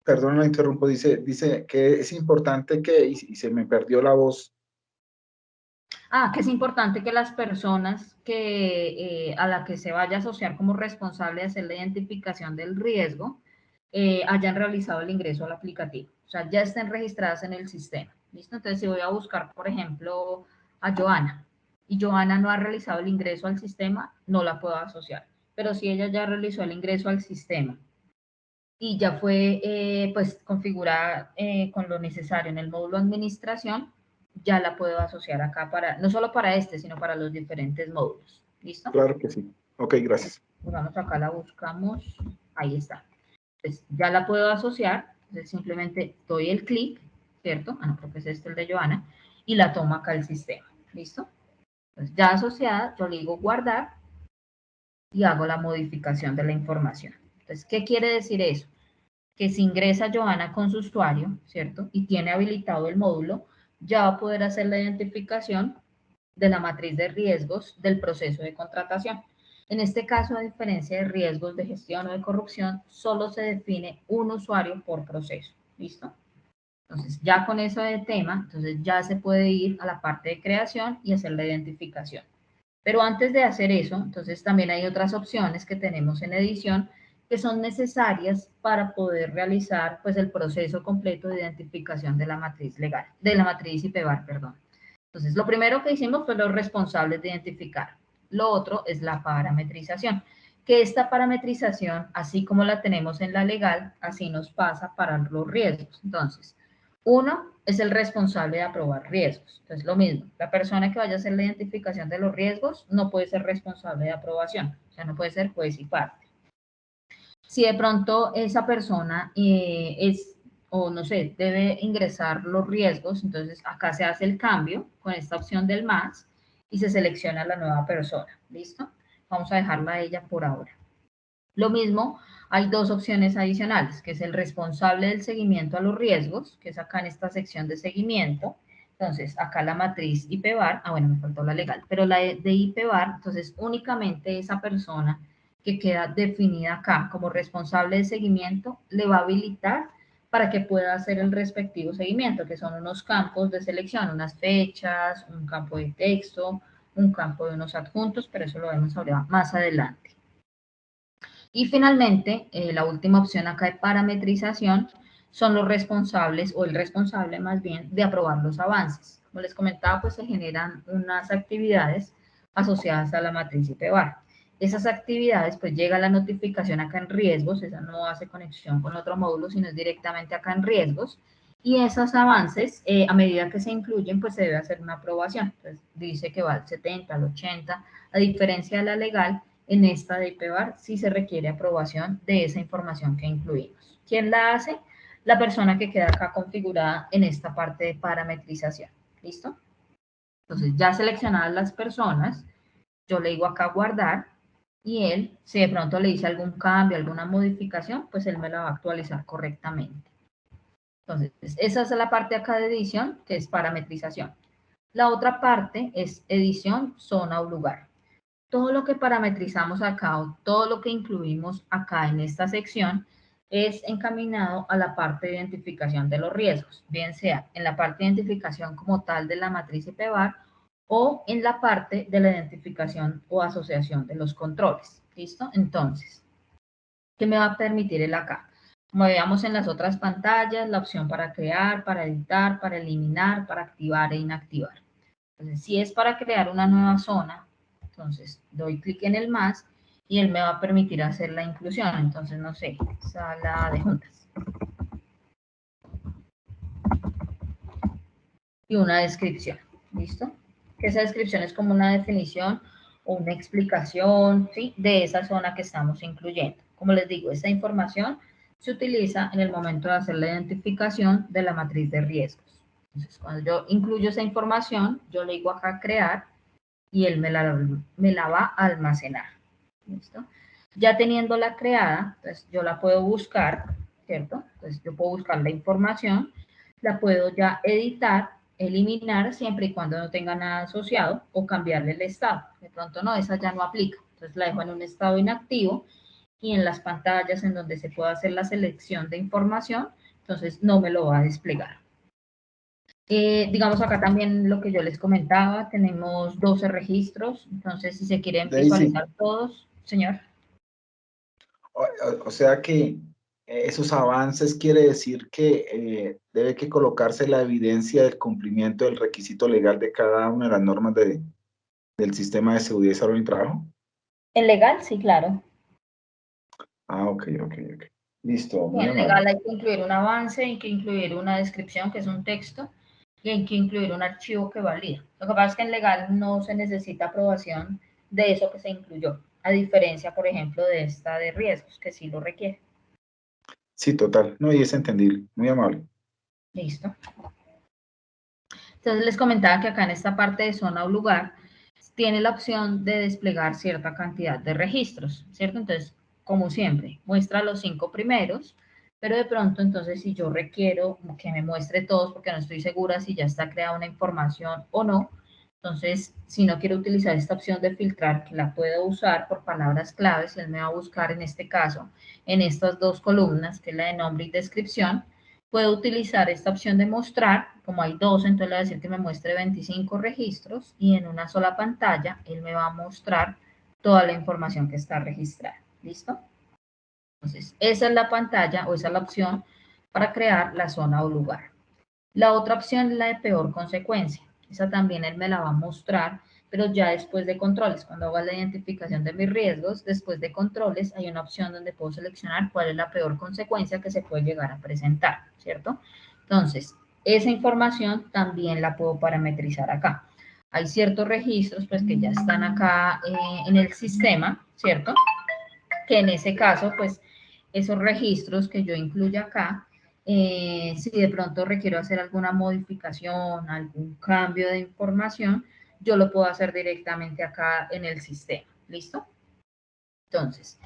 perdón, la interrumpo, dice que es importante que, y se me perdió la voz. Que es importante que las personas a la que se vaya a asociar como responsable de hacer la identificación del riesgo hayan realizado el ingreso al aplicativo. O sea, ya estén registradas en el sistema. ¿Listo? Entonces, si voy a buscar, por ejemplo, a Joana y Joana no ha realizado el ingreso al sistema, no la puedo asociar. Pero si ella ya realizó el ingreso al sistema y ya fue pues configurada con lo necesario en el módulo administración, ya la puedo asociar acá para, no solo para este, sino para los diferentes módulos. ¿Listo? Claro que sí. Ok, gracias. Vamos acá, la buscamos, ahí está. Entonces, ya la puedo asociar, entonces simplemente doy el clic, ¿cierto? No, creo que es este el de Joana, y la tomo acá el sistema. ¿Listo? Entonces, ya asociada, yo le digo guardar y hago la modificación de la información. Entonces, ¿qué quiere decir eso? Que si ingresa Joana con su usuario, ¿cierto? Y tiene habilitado el módulo, ya va a poder hacer la identificación de la matriz de riesgos del proceso de contratación. En este caso, a diferencia de riesgos de gestión o de corrupción, solo se define un usuario por proceso. ¿Listo? Entonces, ya con eso de tema, entonces ya se puede ir a la parte de creación y hacer la identificación. Pero antes de hacer eso, entonces también hay otras opciones que tenemos en edición que son necesarias para poder realizar pues el proceso completo de identificación de la matriz legal, de la matriz IPVAR, perdón. Entonces, lo primero que hicimos fue los responsables de identificar. Lo otro es la parametrización, que esta parametrización, así como la tenemos en la legal, así nos pasa para los riesgos. Entonces, uno es el responsable de aprobar riesgos. Entonces, lo mismo, la persona que vaya a hacer la identificación de los riesgos no puede ser responsable de aprobación, o sea, no puede ser juez y parte. Si de pronto esa persona o no sé, debe ingresar los riesgos, entonces acá se hace el cambio con esta opción del más y se selecciona la nueva persona. ¿Listo? Vamos a dejarla a ella por ahora. Lo mismo, hay dos opciones adicionales, que es el responsable del seguimiento a los riesgos, que es acá en esta sección de seguimiento. Entonces, acá la matriz IPVAR, bueno, me faltó la legal, pero la de IPVAR, entonces únicamente esa persona que queda definida acá como responsable de seguimiento, le va a habilitar para que pueda hacer el respectivo seguimiento, que son unos campos de selección, unas fechas, un campo de texto, un campo de unos adjuntos, pero eso lo vemos ahora más adelante. Y finalmente, la última opción acá de parametrización son los responsables, o el responsable más bien, de aprobar los avances. Como les comentaba, pues se generan unas actividades asociadas a la matriz IPVAR. Esas actividades, pues llega la notificación acá en riesgos, esa no hace conexión con otro módulo, sino es directamente acá en riesgos, y esos avances, a medida que se incluyen, pues se debe hacer una aprobación. Entonces, dice que va al 70, al 80, a diferencia de la legal, en esta de IPVAR sí se requiere aprobación de esa información que incluimos. ¿Quién la hace? La persona que queda acá configurada en esta parte de parametrización. ¿Listo? Entonces, ya seleccionadas las personas, yo le digo acá guardar y él, si de pronto le hice algún cambio, alguna modificación, pues él me la va a actualizar correctamente. Entonces, esa es la parte acá de edición, que es parametrización. La otra parte es edición, zona o lugar. Todo lo que parametrizamos acá o todo lo que incluimos acá en esta sección es encaminado a la parte de identificación de los riesgos, bien sea en la parte de identificación como tal de la matriz IPVAR o en la parte de la identificación o asociación de los controles. ¿Listo? Entonces, ¿qué me va a permitir el acá? Como veíamos en las otras pantallas, la opción para crear, para editar, para eliminar, para activar e inactivar. Entonces, si es para crear una nueva zona, entonces doy clic en el más y él me va a permitir hacer la inclusión. Entonces, no sé, sala de juntas. Y una descripción, ¿listo? Que esa descripción es como una definición o una explicación, ¿sí?, de esa zona que estamos incluyendo. Como les digo, esta información se utiliza en el momento de hacer la identificación de la matriz de riesgos. Entonces, cuando yo incluyo esa información, yo le digo acá crear y él me la va a almacenar, ¿listo? Ya teniéndola creada, pues yo la puedo buscar, ¿cierto? Entonces yo puedo buscar la información, la puedo ya editar, eliminar, siempre y cuando no tenga nada asociado, o cambiarle el estado. De pronto no, esa ya no aplica, entonces la dejo en un estado inactivo, y en las pantallas en donde se puede hacer la selección de información, entonces no me lo va a desplegar. Digamos acá también lo que yo les comentaba, tenemos 12 registros, entonces si se quieren Daisy, visualizar todos, señor. o sea que esos avances quiere decir que debe que colocarse la evidencia del cumplimiento del requisito legal de cada una de las normas del sistema de seguridad y salud en el trabajo. En legal, sí, claro. Ah, ok. Listo, Sí, muy en legal amable. hay que incluir un avance, hay que incluir una descripción, que es un texto, y hay que incluir un archivo que valida. Lo que pasa es que en legal no se necesita aprobación de eso que se incluyó, a diferencia, por ejemplo, de esta de riesgos, que sí lo requiere. Sí, total. No, y es entendible. Muy amable. Listo. Entonces les comentaba que acá en esta parte de zona o lugar tiene la opción de desplegar cierta cantidad de registros, ¿cierto? Entonces, como siempre, muestra los 5 primeros, pero de pronto entonces si yo requiero que me muestre todos porque no estoy segura si ya está creada una información o no, entonces si no quiero utilizar esta opción de filtrar, que la puedo usar por palabras claves, él me va a buscar en este caso en estas dos columnas, que es la de nombre y descripción. Puedo utilizar esta opción de mostrar, como hay dos, entonces le voy a decir que me muestre 25 registros y en una sola pantalla él me va a mostrar toda la información que está registrada. ¿Listo? Entonces, esa es la pantalla o esa es la opción para crear la zona o lugar. La otra opción es la de peor consecuencia. Esa también él me la va a mostrar, pero ya después de controles. Cuando haga la identificación de mis riesgos, después de controles hay una opción donde puedo seleccionar cuál es la peor consecuencia que se puede llegar a presentar, ¿cierto? Entonces, esa información también la puedo parametrizar acá. Hay ciertos registros pues que ya están acá en el sistema, ¿cierto? Que en ese caso, pues, esos registros que yo incluyo acá, si de pronto requiero hacer alguna modificación, algún cambio de información, yo lo puedo hacer directamente acá en el sistema. ¿Listo? Entonces,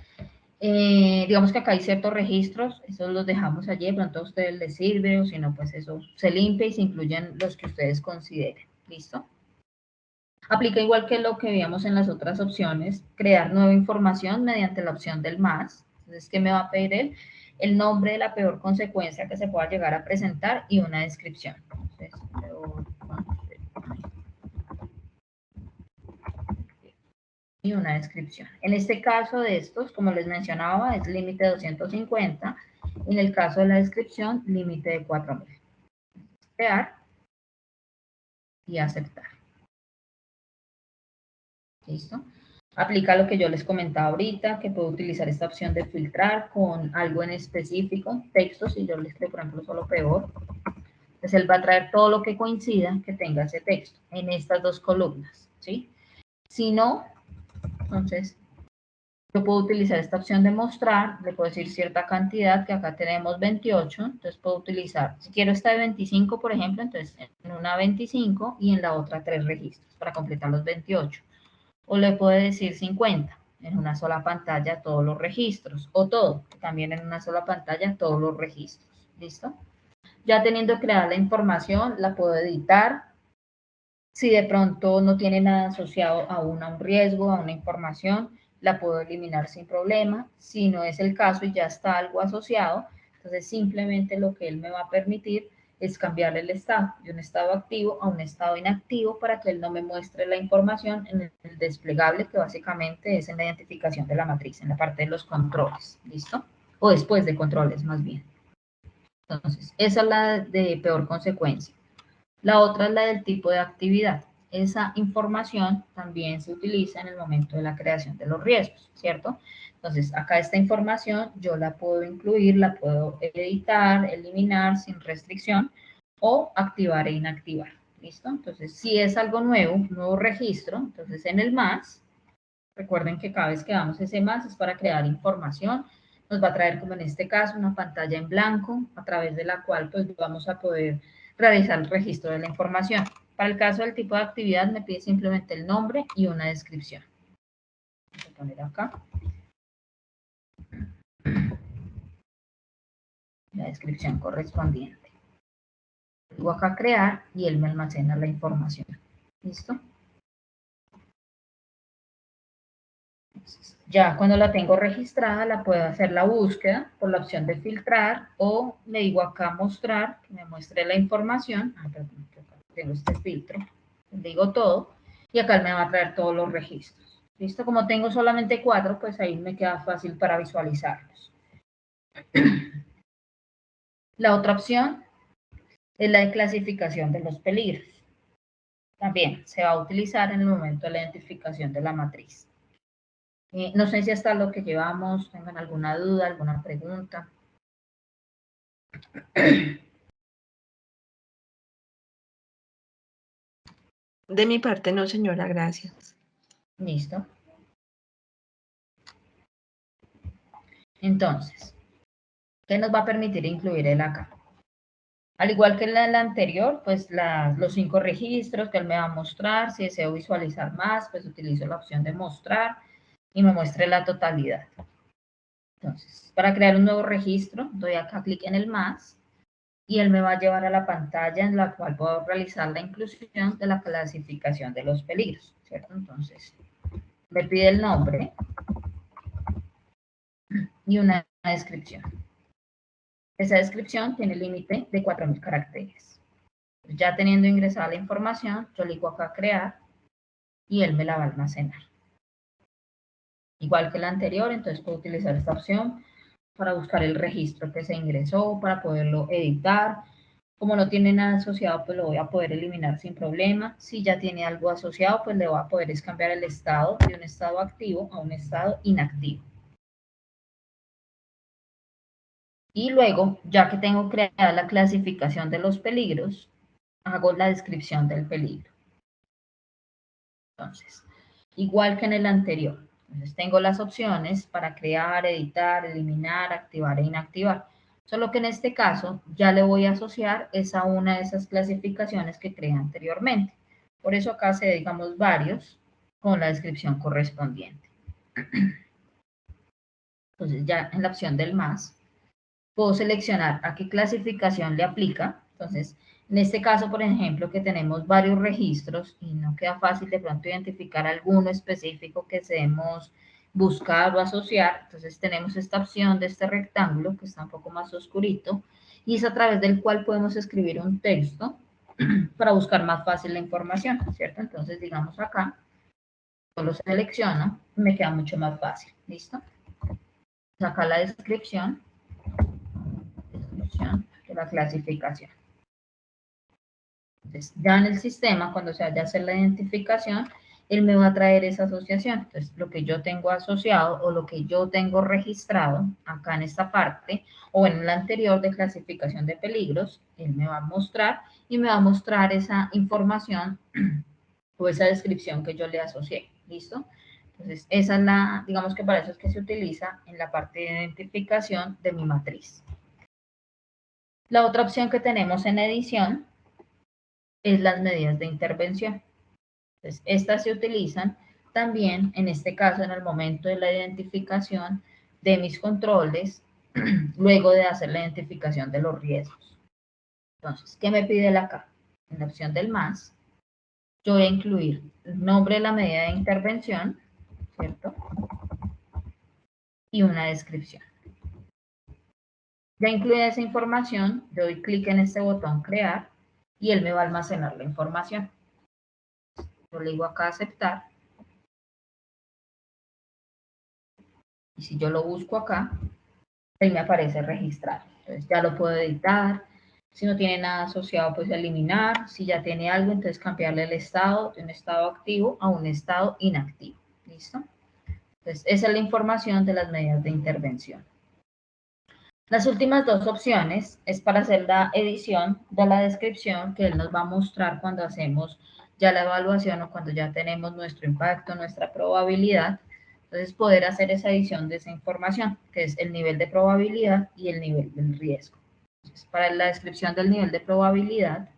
digamos que acá hay ciertos registros, esos los dejamos allí, de pronto a ustedes les sirve, o si no, pues eso se limpia y se incluyen los que ustedes consideren. ¿Listo? Aplica igual que lo que veíamos en las otras opciones, crear nueva información mediante la opción del más. Entonces, ¿qué me va a pedir él? El nombre de la peor consecuencia que se pueda llegar a presentar y una descripción. Entonces, y una descripción. En este caso de estos, como les mencionaba, es límite de 250. En el caso de la descripción, límite de 4000. Crear y aceptar. ¿Listo? Aplica lo que yo les comentaba ahorita, que puedo utilizar esta opción de filtrar con algo en específico, textos, si yo les creo, por ejemplo, solo peor. Entonces, él va a traer todo lo que coincida que tenga ese texto en estas dos columnas, ¿sí? Si no, entonces, yo puedo utilizar esta opción de mostrar, le puedo decir cierta cantidad, que acá tenemos 28, entonces puedo utilizar, si quiero esta de 25, por ejemplo, entonces en una 25 y en la otra 3 registros para completar los 28. O le puede decir 50, en una sola pantalla todos los registros, o todo, también en una sola pantalla todos los registros. ¿Listo? Ya teniendo creada la información, la puedo editar. Si de pronto no tiene nada asociado aún a un riesgo, a una información, la puedo eliminar sin problema. Si no es el caso y ya está algo asociado, entonces simplemente lo que él me va a permitir es cambiarle el estado de un estado activo a un estado inactivo para que él no me muestre la información en el desplegable, que básicamente es en la identificación de la matriz, en la parte de los controles. ¿Listo? O después de controles, más bien. Entonces, esa es la de peor consecuencia. La otra es la del tipo de actividad. esa información también se utiliza en el momento de la creación de los riesgos, ¿cierto? Entonces, acá esta información yo la puedo incluir, la puedo editar, eliminar sin restricción o activar e inactivar, ¿listo? Entonces, si es algo nuevo, un nuevo registro, entonces en el más, recuerden que cada vez que damos ese más es para crear información, nos va a traer, como en este caso, una pantalla en blanco a través de la cual pues vamos a poder realizar el registro de la información. Para el caso del tipo de actividad me pide simplemente el nombre y una descripción. Voy a poner acá la descripción correspondiente. Digo acá crear y él me almacena la información. ¿Listo? Entonces, ya cuando la tengo registrada, la puedo hacer la búsqueda por la opción de filtrar o le digo acá mostrar, que me muestre la información. Perdón, tengo este filtro. Le digo todo y acá me va a traer todos los registros. ¿Listo? Como tengo solamente 4, pues ahí me queda fácil para visualizarlos. La otra opción es la de clasificación de los peligros. También se va a utilizar en el momento de la identificación de la matriz. No sé si hasta lo que llevamos tengan alguna duda, alguna pregunta. De mi parte no, señora, gracias. Listo. Entonces, ¿qué nos va a permitir incluir el acá? Al igual que en la anterior, pues los 5 registros que él me va a mostrar. Si deseo visualizar más, pues utilizo la opción de mostrar y me muestre la totalidad. Entonces, para crear un nuevo registro, doy acá clic en el más y él me va a llevar a la pantalla en la cual puedo realizar la inclusión de la clasificación de los peligros, ¿cierto? Entonces, me pide el nombre y una descripción. Esa descripción tiene límite de 4.000 caracteres. Ya teniendo ingresada la información, yo le digo acá crear y él me la va a almacenar. Igual que la anterior, entonces puedo utilizar esta opción para buscar el registro que se ingresó, para poderlo editar. Como no tiene nada asociado, pues lo voy a poder eliminar sin problema. Si ya tiene algo asociado, pues le voy a poder cambiar el estado de un estado activo a un estado inactivo. Y luego, ya que tengo creada la clasificación de los peligros, hago la descripción del peligro. Entonces, igual que en el anterior. Entonces, tengo las opciones para crear, editar, eliminar, activar e inactivar. Solo que en este caso ya le voy a asociar esa una de esas clasificaciones que creé anteriormente. Por eso acá se digamos varios con la descripción correspondiente. Entonces ya en la opción del más, puedo seleccionar a qué clasificación le aplica. Entonces, en este caso, por ejemplo, que tenemos varios registros y no queda fácil de pronto identificar alguno específico que debemos buscar o asociar, entonces tenemos esta opción de este rectángulo que está un poco más oscurito y es a través del cual podemos escribir un texto para buscar más fácil la información, ¿cierto? Entonces, digamos acá, yo lo selecciono y me queda mucho más fácil, ¿listo? Acá la descripción de la clasificación. Entonces, ya en el sistema, cuando se vaya a hacer la identificación, él me va a traer esa asociación. Entonces, lo que yo tengo asociado o lo que yo tengo registrado acá en esta parte o en la anterior de clasificación de peligros, él me va a mostrar y me va a mostrar esa información o esa descripción que yo le asocié. ¿Listo? Entonces, esa es la, digamos que para eso es que se utiliza en la parte de identificación de mi matriz. La otra opción que tenemos en edición es las medidas de intervención. Entonces, estas se utilizan también, en este caso, en el momento de la identificación de mis controles, luego de hacer la identificación de los riesgos. Entonces, ¿qué me pide el acá? En la opción del más, yo voy a incluir el nombre de la medida de intervención, ¿cierto? Y una descripción. Ya incluida esa información, yo doy clic en este botón crear y él me va a almacenar la información. Yo le digo acá aceptar. Y si yo lo busco acá, ahí me aparece registrar. Entonces ya lo puedo editar. Si no tiene nada asociado, pues eliminar. Si ya tiene algo, entonces cambiarle el estado de un estado activo a un estado inactivo. ¿Listo? Entonces, esa es la información de las medidas de intervención. Las últimas dos opciones es para hacer la edición de la descripción que él nos va a mostrar cuando hacemos ya la evaluación o cuando ya tenemos nuestro impacto, nuestra probabilidad. Entonces, poder hacer esa edición de esa información, que es el nivel de probabilidad y el nivel del riesgo. Entonces, para la descripción del nivel de probabilidad,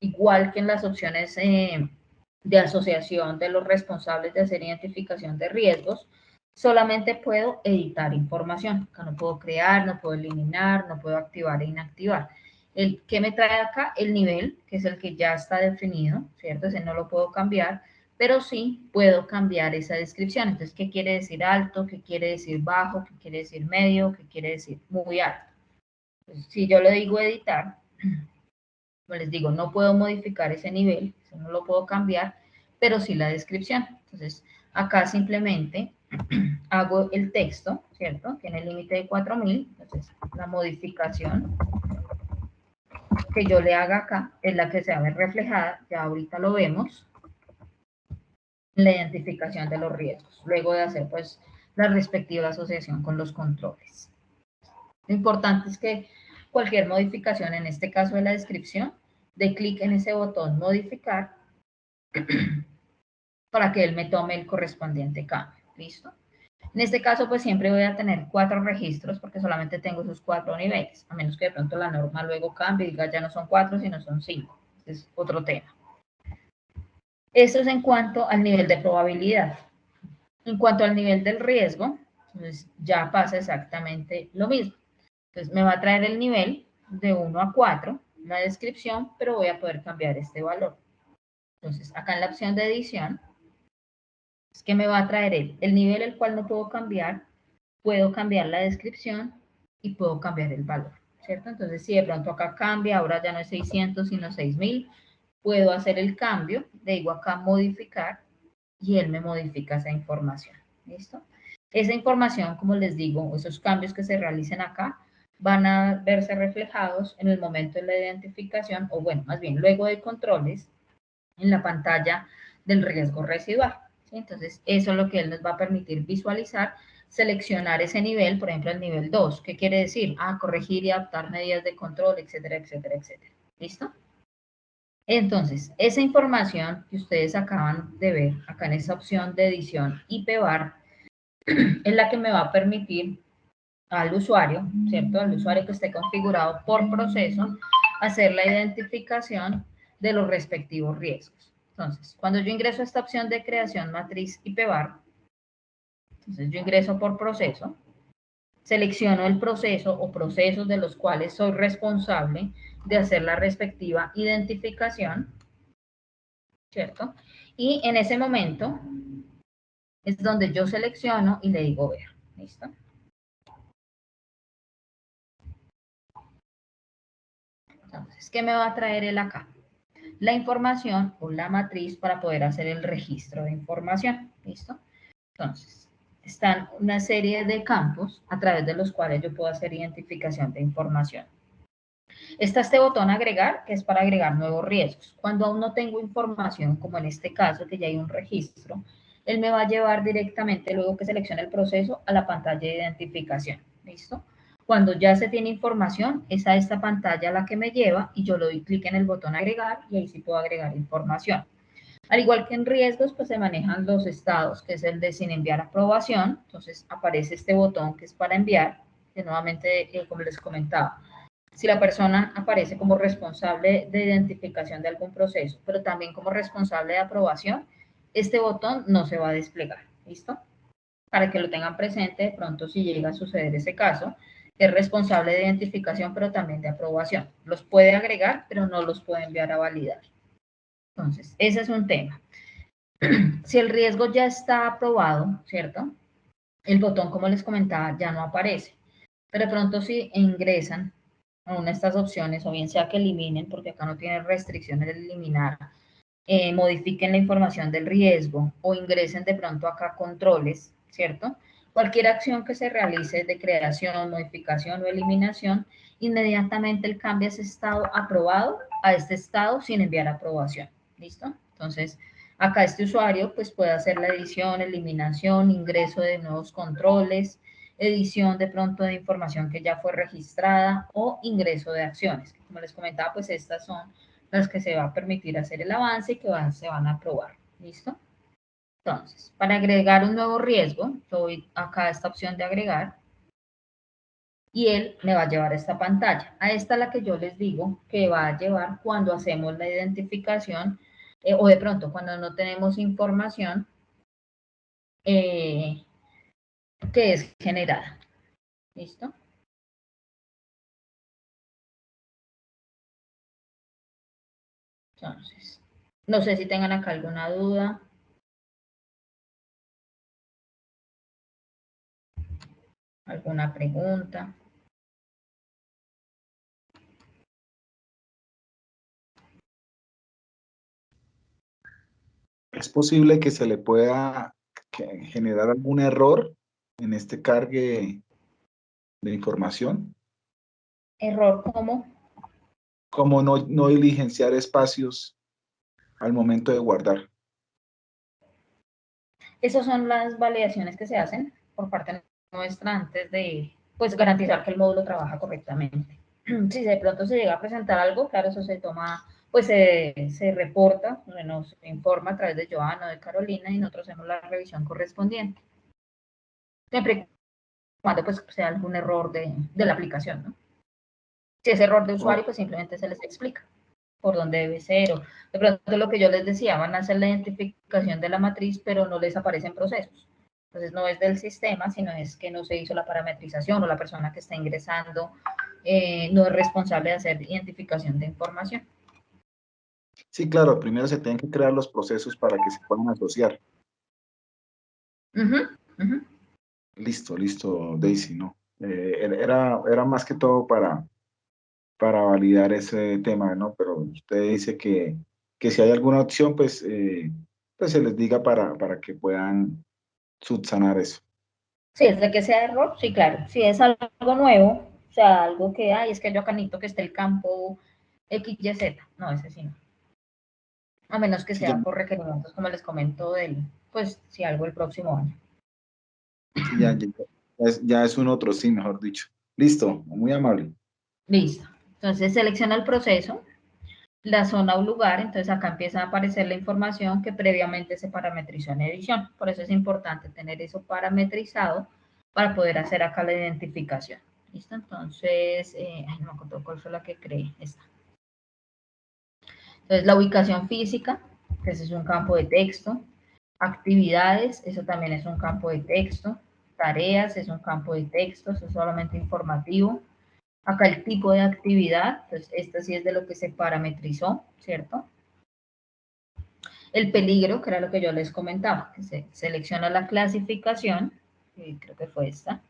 igual que en las opciones de asociación de los responsables de hacer identificación de riesgos, solamente puedo editar información. Acá no puedo crear, no puedo eliminar, no puedo activar e inactivar. ¿Qué me trae acá? El nivel, que es el que ya está definido, ¿cierto? Ese no lo puedo cambiar, pero sí puedo cambiar esa descripción. Entonces, ¿qué quiere decir alto? ¿Qué quiere decir bajo? ¿Qué quiere decir medio? ¿Qué quiere decir muy alto? Entonces, si yo le digo editar, como les digo, no puedo modificar ese nivel, eso no lo puedo cambiar, pero sí la descripción. Entonces, acá simplemente hago el texto, ¿cierto? Tiene el límite de 4000, entonces la modificación que yo le haga acá es la que se va a ver reflejada, ya ahorita lo vemos, en la identificación de los riesgos, luego de hacer pues la respectiva asociación con los controles. Lo importante es que cualquier modificación, en este caso de la descripción, dé clic en ese botón modificar para que él me tome el correspondiente cambio. ¿Listo? En este caso, pues siempre voy a tener 4 registros porque solamente tengo esos 4 niveles, a menos que de pronto la norma luego cambie y diga ya no son 4, sino son 5. Es otro tema. Esto es en cuanto al nivel de probabilidad. En cuanto al nivel del riesgo, pues ya pasa exactamente lo mismo. Entonces me va a traer el nivel de 1 a 4, la descripción, pero voy a poder cambiar este valor. Entonces, acá en la opción de edición, es que me va a traer el nivel el cual no puedo cambiar la descripción y puedo cambiar el valor, ¿cierto? Entonces, si de pronto acá cambia, ahora ya no es 600, sino 6000, puedo hacer el cambio, le digo acá modificar y él me modifica esa información, ¿listo? Esa información, como les digo, esos cambios que se realicen acá, van a verse reflejados en el momento de la identificación, o bueno, más bien luego de controles, en la pantalla del riesgo residual. ¿Sí? Entonces, eso es lo que él nos va a permitir visualizar, seleccionar ese nivel, por ejemplo, el nivel 2. ¿Qué quiere decir? Corregir y adaptar medidas de control, etcétera, etcétera, etcétera. ¿Listo? Entonces, esa información que ustedes acaban de ver acá en esta opción de edición IPVAR es la que me va a permitir al usuario, ¿cierto? Al usuario que esté configurado por proceso, hacer la identificación de los respectivos riesgos. Entonces, cuando yo ingreso a esta opción de creación matriz IPVAR, entonces yo ingreso por proceso, selecciono el proceso o procesos de los cuales soy responsable de hacer la respectiva identificación, ¿cierto? Y en ese momento es donde yo selecciono y le digo ver, ¿listo? Entonces, ¿qué me va a traer él acá? La información o la matriz para poder hacer el registro de información, ¿listo? Entonces, están una serie de campos a través de los cuales yo puedo hacer identificación de información. Está este botón agregar, que es para agregar nuevos riesgos. Cuando aún no tengo información, como en este caso, que ya hay un registro, él me va a llevar directamente, luego que seleccione el proceso, a la pantalla de identificación. ¿Listo? Cuando ya se tiene información, es a esta pantalla la que me lleva y yo le doy clic en el botón agregar y ahí sí puedo agregar información. Al igual que en riesgos, pues se manejan los estados, que es el de sin enviar aprobación. Entonces aparece este botón que es para enviar, que nuevamente, como les comentaba, si la persona aparece como responsable de identificación de algún proceso, pero también como responsable de aprobación, este botón no se va a desplegar, ¿listo? Para que lo tengan presente, de pronto si llega a suceder ese caso, es responsable de identificación, pero también de aprobación. Los puede agregar, pero no los puede enviar a validar. Entonces, ese es un tema. Si el riesgo ya está aprobado, ¿cierto? El botón, como les comentaba, ya no aparece. Pero de pronto si ingresan a una de estas opciones, o bien sea que eliminen, porque acá no tiene restricciones de eliminar, modifiquen la información del riesgo o ingresen de pronto acá controles, ¿cierto? Cualquier acción que se realice de creación, modificación o eliminación inmediatamente él cambia ese estado aprobado a este estado sin enviar aprobación. ¿Listo? Entonces, acá este usuario pues puede hacer la edición, eliminación, ingreso de nuevos controles, edición de pronto de información que ya fue registrada o ingreso de acciones. Como les comentaba, pues estas son las que se va a permitir hacer el avance y que se van a aprobar. ¿Listo? Entonces, para agregar un nuevo riesgo, yo voy acá a esta opción de agregar y él me va a llevar a esta pantalla. A esta la que yo les digo que va a llevar cuando hacemos la identificación o de pronto cuando no tenemos información que es generada. ¿Listo? Entonces, no sé si tengan acá alguna duda. ¿Alguna pregunta? ¿Es posible que se le pueda generar algún error en este cargue de información? ¿Error cómo? Como no diligenciar espacios al momento de guardar. Esas son las validaciones que se hacen por parte nuestra antes de pues, garantizar que el módulo trabaja correctamente. Si de pronto se llega a presentar algo, claro, eso se toma, pues se reporta, nos informa a través de Joana o de Carolina y nosotros hacemos la revisión correspondiente. Siempre y cuando pues, sea algún error de la aplicación, ¿no? Si es error de usuario, pues simplemente se les explica por dónde debe ser, o de pronto lo que yo les decía, van a hacer la identificación de la matriz, pero no les aparecen procesos. Entonces no es del sistema, sino es que no se hizo la parametrización o la persona que está ingresando no es responsable de hacer identificación de información. Sí, claro, primero se tienen que crear los procesos para que se puedan asociar. Listo, Daisy, ¿no? Era más que todo para validar ese tema, ¿no? Pero usted dice que si hay alguna opción, pues, pues se les diga para que puedan subsanar eso. Sí, es de que sea error, sí, claro. Si es algo nuevo, o sea, algo que hay, es que yo acá necesito que esté el campo XYZ. No, ese sí no. A menos que Sí, sea por requerimientos, como les comento, pues, si algo el próximo año. sí, ya es un otro, sí, mejor dicho. Listo, muy amable. Listo. Entonces selecciona el proceso, la zona o lugar, entonces acá empieza a aparecer la información que previamente se parametrizó en edición. Por eso es importante tener eso parametrizado para poder hacer acá la identificación. ¿Listo? Entonces, no me acuerdo cuál fue la que creé. Esta. Entonces, la ubicación física, que ese es un campo de texto. Actividades, eso también es un campo de texto. Tareas, es un campo de texto, eso es solamente informativo. Acá el tipo de actividad, entonces esta sí es de lo que se parametrizó, ¿cierto? El peligro, que era lo que yo les comentaba, que se selecciona la clasificación, creo que fue esta,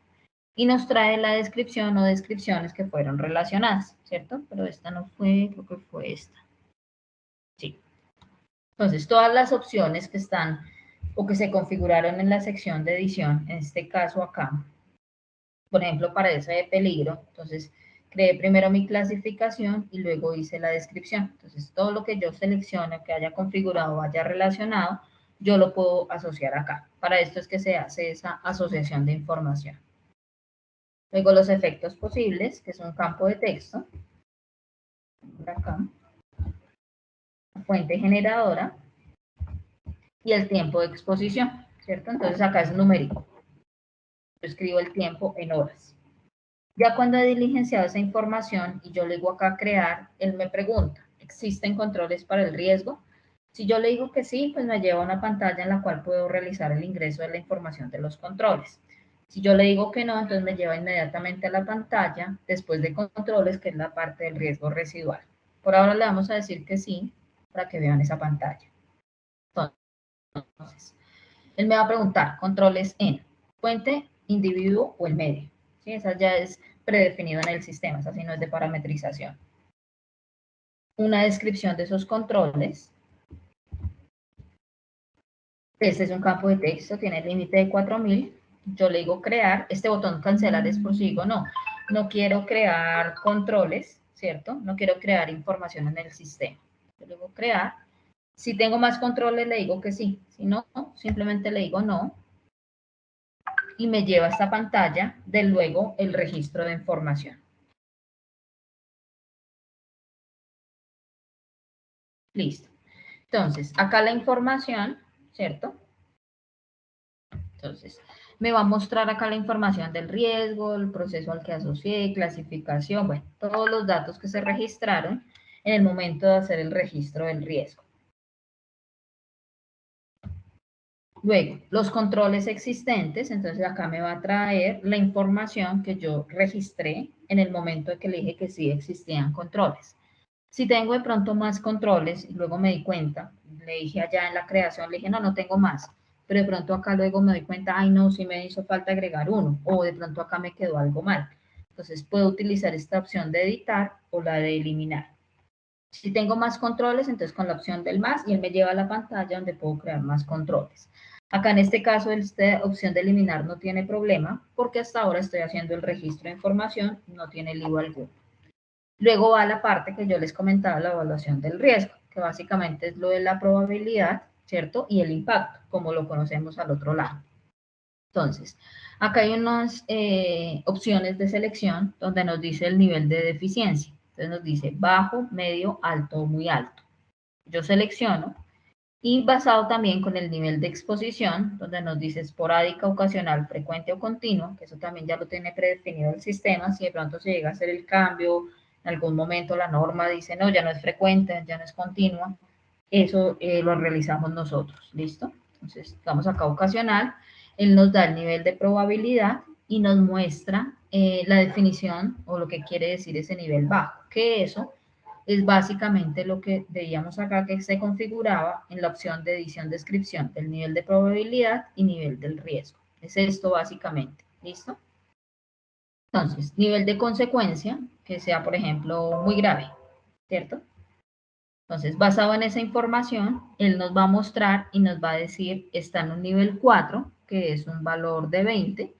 y nos trae la descripción o descripciones que fueron relacionadas, ¿cierto? Pero esta no fue, creo que fue esta. Sí. Entonces, todas las opciones que están o que se configuraron en la sección de edición, en este caso acá, por ejemplo, para ese de peligro, entonces creé primero mi clasificación y luego hice la descripción. Entonces, todo lo que yo seleccione, que haya configurado o haya relacionado, yo lo puedo asociar acá. Para esto es que se hace esa asociación de información. Luego los efectos posibles, que es un campo de texto. Por acá. Fuente generadora. Y el tiempo de exposición, ¿cierto? Entonces acá es numérico. Yo escribo el tiempo en horas. Ya cuando he diligenciado esa información y yo le digo acá crear, él me pregunta, ¿existen controles para el riesgo? Si yo le digo que sí, pues me lleva a una pantalla en la cual puedo realizar el ingreso de la información de los controles. Si yo le digo que no, entonces me lleva inmediatamente a la pantalla después de controles, que es la parte del riesgo residual. Por ahora le vamos a decir que sí, para que vean esa pantalla. Entonces, él me va a preguntar controles en fuente, individuo o el medio. ¿Sí? Esa ya es predefinido en el sistema, esa sí no es de parametrización. Una descripción de esos controles. Este es un campo de texto, tiene el límite de 4000. Yo le digo crear, este botón cancelar es por si digo no. no quiero crear controles, ¿cierto? No quiero crear información en el sistema. Yo luego crear. Si tengo más controles, le digo que sí. Si no, simplemente le digo no. Y me lleva a esta pantalla de luego el registro de información. Listo. Entonces, acá la información, ¿cierto? Entonces, me va a mostrar acá la información del riesgo, el proceso al que asocié, clasificación, bueno, todos los datos que se registraron en el momento de hacer el registro del riesgo. Luego, los controles existentes, entonces acá me va a traer la información que yo registré en el momento de que le dije que sí existían controles. Si tengo de pronto más controles, y luego me di cuenta, le dije allá en la creación, le dije, no, no tengo más, pero de pronto acá luego me doy cuenta, ay no, sí me hizo falta agregar uno, o de pronto acá me quedó algo mal. Entonces puedo utilizar esta opción de editar o la de eliminar. Si tengo más controles, entonces con la opción del más, y él me lleva a la pantalla donde puedo crear más controles. Acá en este caso, esta opción de eliminar no tiene problema, porque hasta ahora estoy haciendo el registro de información, no tiene lío alguno. Luego va la parte que yo les comentaba, la evaluación del riesgo, que básicamente es lo de la probabilidad, ¿cierto? Y el impacto, como lo conocemos al otro lado. Entonces, acá hay unas opciones de selección donde nos dice el nivel de deficiencia. Entonces nos dice bajo, medio, alto o muy alto. Yo selecciono y basado también con el nivel de exposición, donde nos dice esporádica, ocasional, frecuente o continuo, que eso también ya lo tiene predefinido el sistema, si de pronto se llega a hacer el cambio, en algún momento la norma dice, no, ya no es frecuente, ya no es continua, eso lo realizamos nosotros, ¿listo? Entonces, vamos acá a ocasional, él nos da el nivel de probabilidad y nos muestra la definición o lo que quiere decir ese nivel bajo, que eso es básicamente lo que veíamos acá que se configuraba en la opción de edición descripción del nivel de probabilidad y nivel del riesgo. Es esto básicamente, ¿listo? Entonces, nivel de consecuencia, que sea, por ejemplo, muy grave, ¿cierto? Entonces, basado en esa información, él nos va a mostrar y nos va a decir, está en un nivel 4, que es un valor de 20,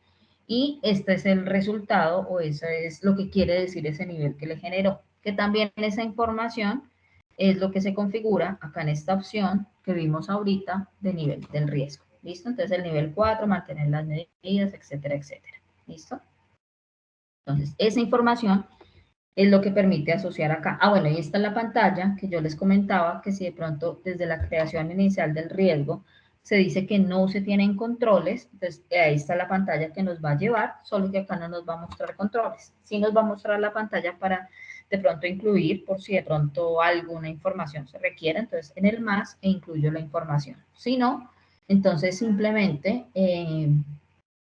y este es el resultado o eso es lo que quiere decir ese nivel que le generó. Que también esa información es lo que se configura acá en esta opción que vimos ahorita de nivel del riesgo. ¿Listo? Entonces el nivel 4, mantener las medidas, etcétera, etcétera. ¿Listo? Entonces, esa información es lo que permite asociar acá. Ah, bueno, ahí está la pantalla que yo les comentaba que si de pronto desde la creación inicial del riesgo se dice que no se tienen controles, entonces ahí está la pantalla que nos va a llevar, solo que acá no nos va a mostrar controles. Sí nos va a mostrar la pantalla para de pronto incluir, por si de pronto alguna información se requiere, entonces en el más e incluyo la información. Si no, entonces simplemente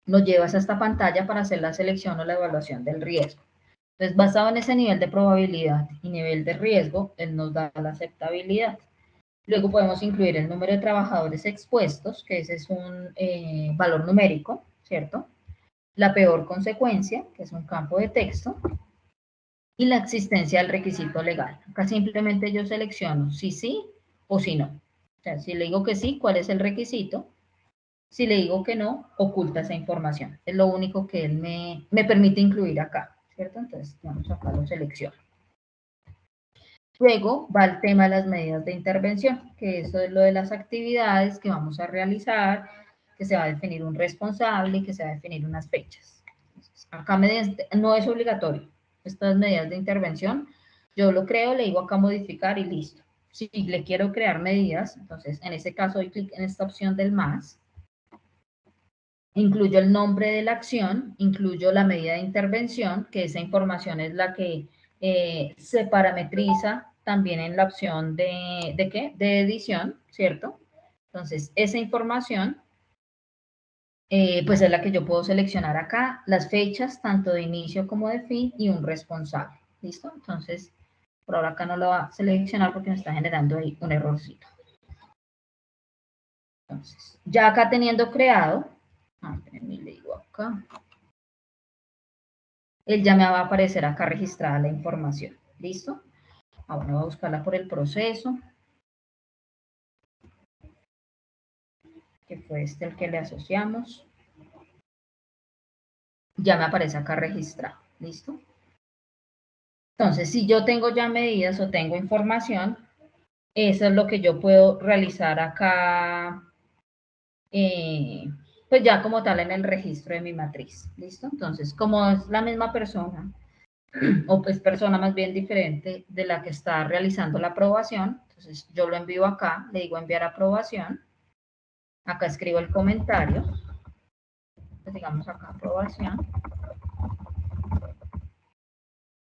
nos llevas a esta pantalla para hacer la selección o la evaluación del riesgo. Entonces, basado en ese nivel de probabilidad y nivel de riesgo, él nos da la aceptabilidad. Luego podemos incluir el número de trabajadores expuestos, que ese es un valor numérico, ¿cierto? La peor consecuencia, que es un campo de texto, y la existencia del requisito legal. Acá simplemente yo selecciono si sí o si no. O sea, si le digo que sí, ¿cuál es el requisito? Si le digo que no, oculta esa información. Es lo único que él me permite incluir acá, ¿cierto? Entonces, vamos acá, lo selecciono. Luego va el tema de las medidas de intervención, que eso es lo de las actividades que vamos a realizar, que se va a definir un responsable y que se va a definir unas fechas. Entonces, acá no es obligatorio estas medidas de intervención. Yo lo creo, le digo acá modificar y listo. Si le quiero crear medidas, entonces en este caso doy clic en esta opción del más. Incluyo el nombre de la acción, incluyo la medida de intervención, que esa información es la que se parametriza también en la opción ¿de qué? De edición, ¿cierto? Entonces, esa información, pues es la que yo puedo seleccionar acá, las fechas, tanto de inicio como de fin, y un responsable, ¿listo? Entonces, por ahora acá no lo va a seleccionar porque me está generando ahí un errorcito. Entonces, ya acá teniendo creado, le digo acá, él ya me va a aparecer acá registrada la información. ¿Listo? Ahora voy a buscarla por el proceso, que fue el que le asociamos. Ya me aparece acá registrado. ¿Listo? Entonces, si yo tengo ya medidas o tengo información, eso es lo que yo puedo realizar acá, pues ya como tal en el registro de mi matriz. ¿Listo? Entonces, como es la misma persona, o pues persona más bien diferente de la que está realizando la aprobación, entonces yo lo envío acá, le digo enviar aprobación, acá escribo el comentario, pues digamos acá aprobación,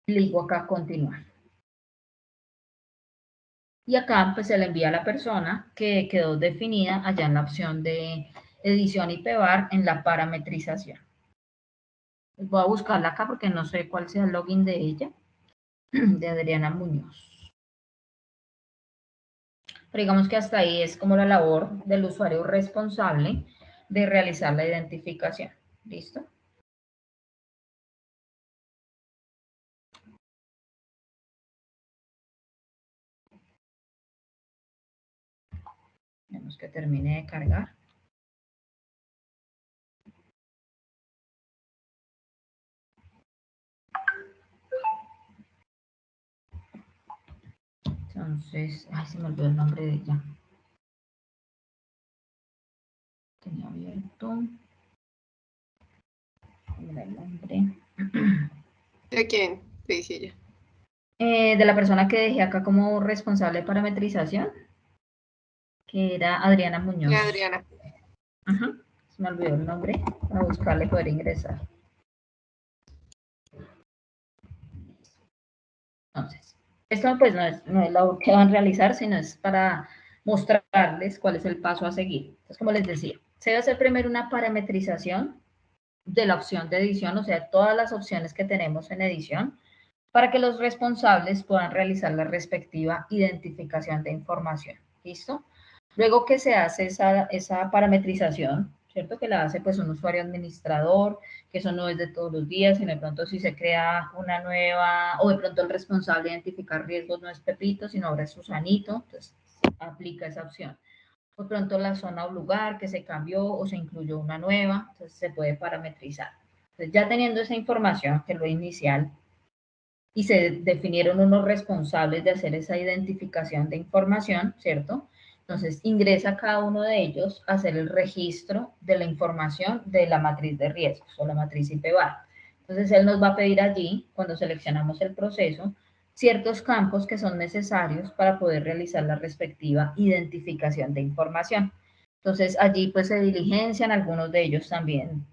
y le digo acá continuar. Y acá pues se le envía a la persona que quedó definida allá en la opción de edición y PBAR en la parametrización. Voy a buscarla acá porque no sé cuál sea el login de ella, de Adriana Muñoz. Pero digamos que hasta ahí es como la labor del usuario responsable de realizar la identificación. ¿Listo? Tenemos que termine de cargar. Entonces, ay, se me olvidó el nombre de ella. Tenía abierto. Mira el nombre. ¿De quién? ¿Qué dice ella? De la persona que dejé acá como responsable de parametrización, que era Adriana Muñoz. De Adriana. Ajá. Se me olvidó el nombre para buscarle y poder ingresar. Entonces, esto pues no es lo que van a realizar, sino es para mostrarles cuál es el paso a seguir. Entonces, como les decía, se debe hacer primero una parametrización de la opción de edición, o sea, todas las opciones que tenemos en edición, para que los responsables puedan realizar la respectiva identificación de información. ¿Listo? Luego que se hace esa parametrización, ¿cierto? Que la hace pues un usuario administrador, que eso no es de todos los días, sino de pronto si se crea una nueva, o de pronto el responsable de identificar riesgos no es Pepito, sino ahora es Susanito, entonces aplica esa opción. O pronto la zona o lugar que se cambió o se incluyó una nueva, entonces se puede parametrizar. Entonces ya teniendo esa información, que es lo inicial, y se definieron unos responsables de hacer esa identificación de información, ¿cierto? Entonces ingresa cada uno de ellos a hacer el registro de la información de la matriz de riesgos o la matriz IPVAR. Entonces él nos va a pedir allí, cuando seleccionamos el proceso, ciertos campos que son necesarios para poder realizar la respectiva identificación de información. Entonces allí pues se diligencian, algunos de ellos también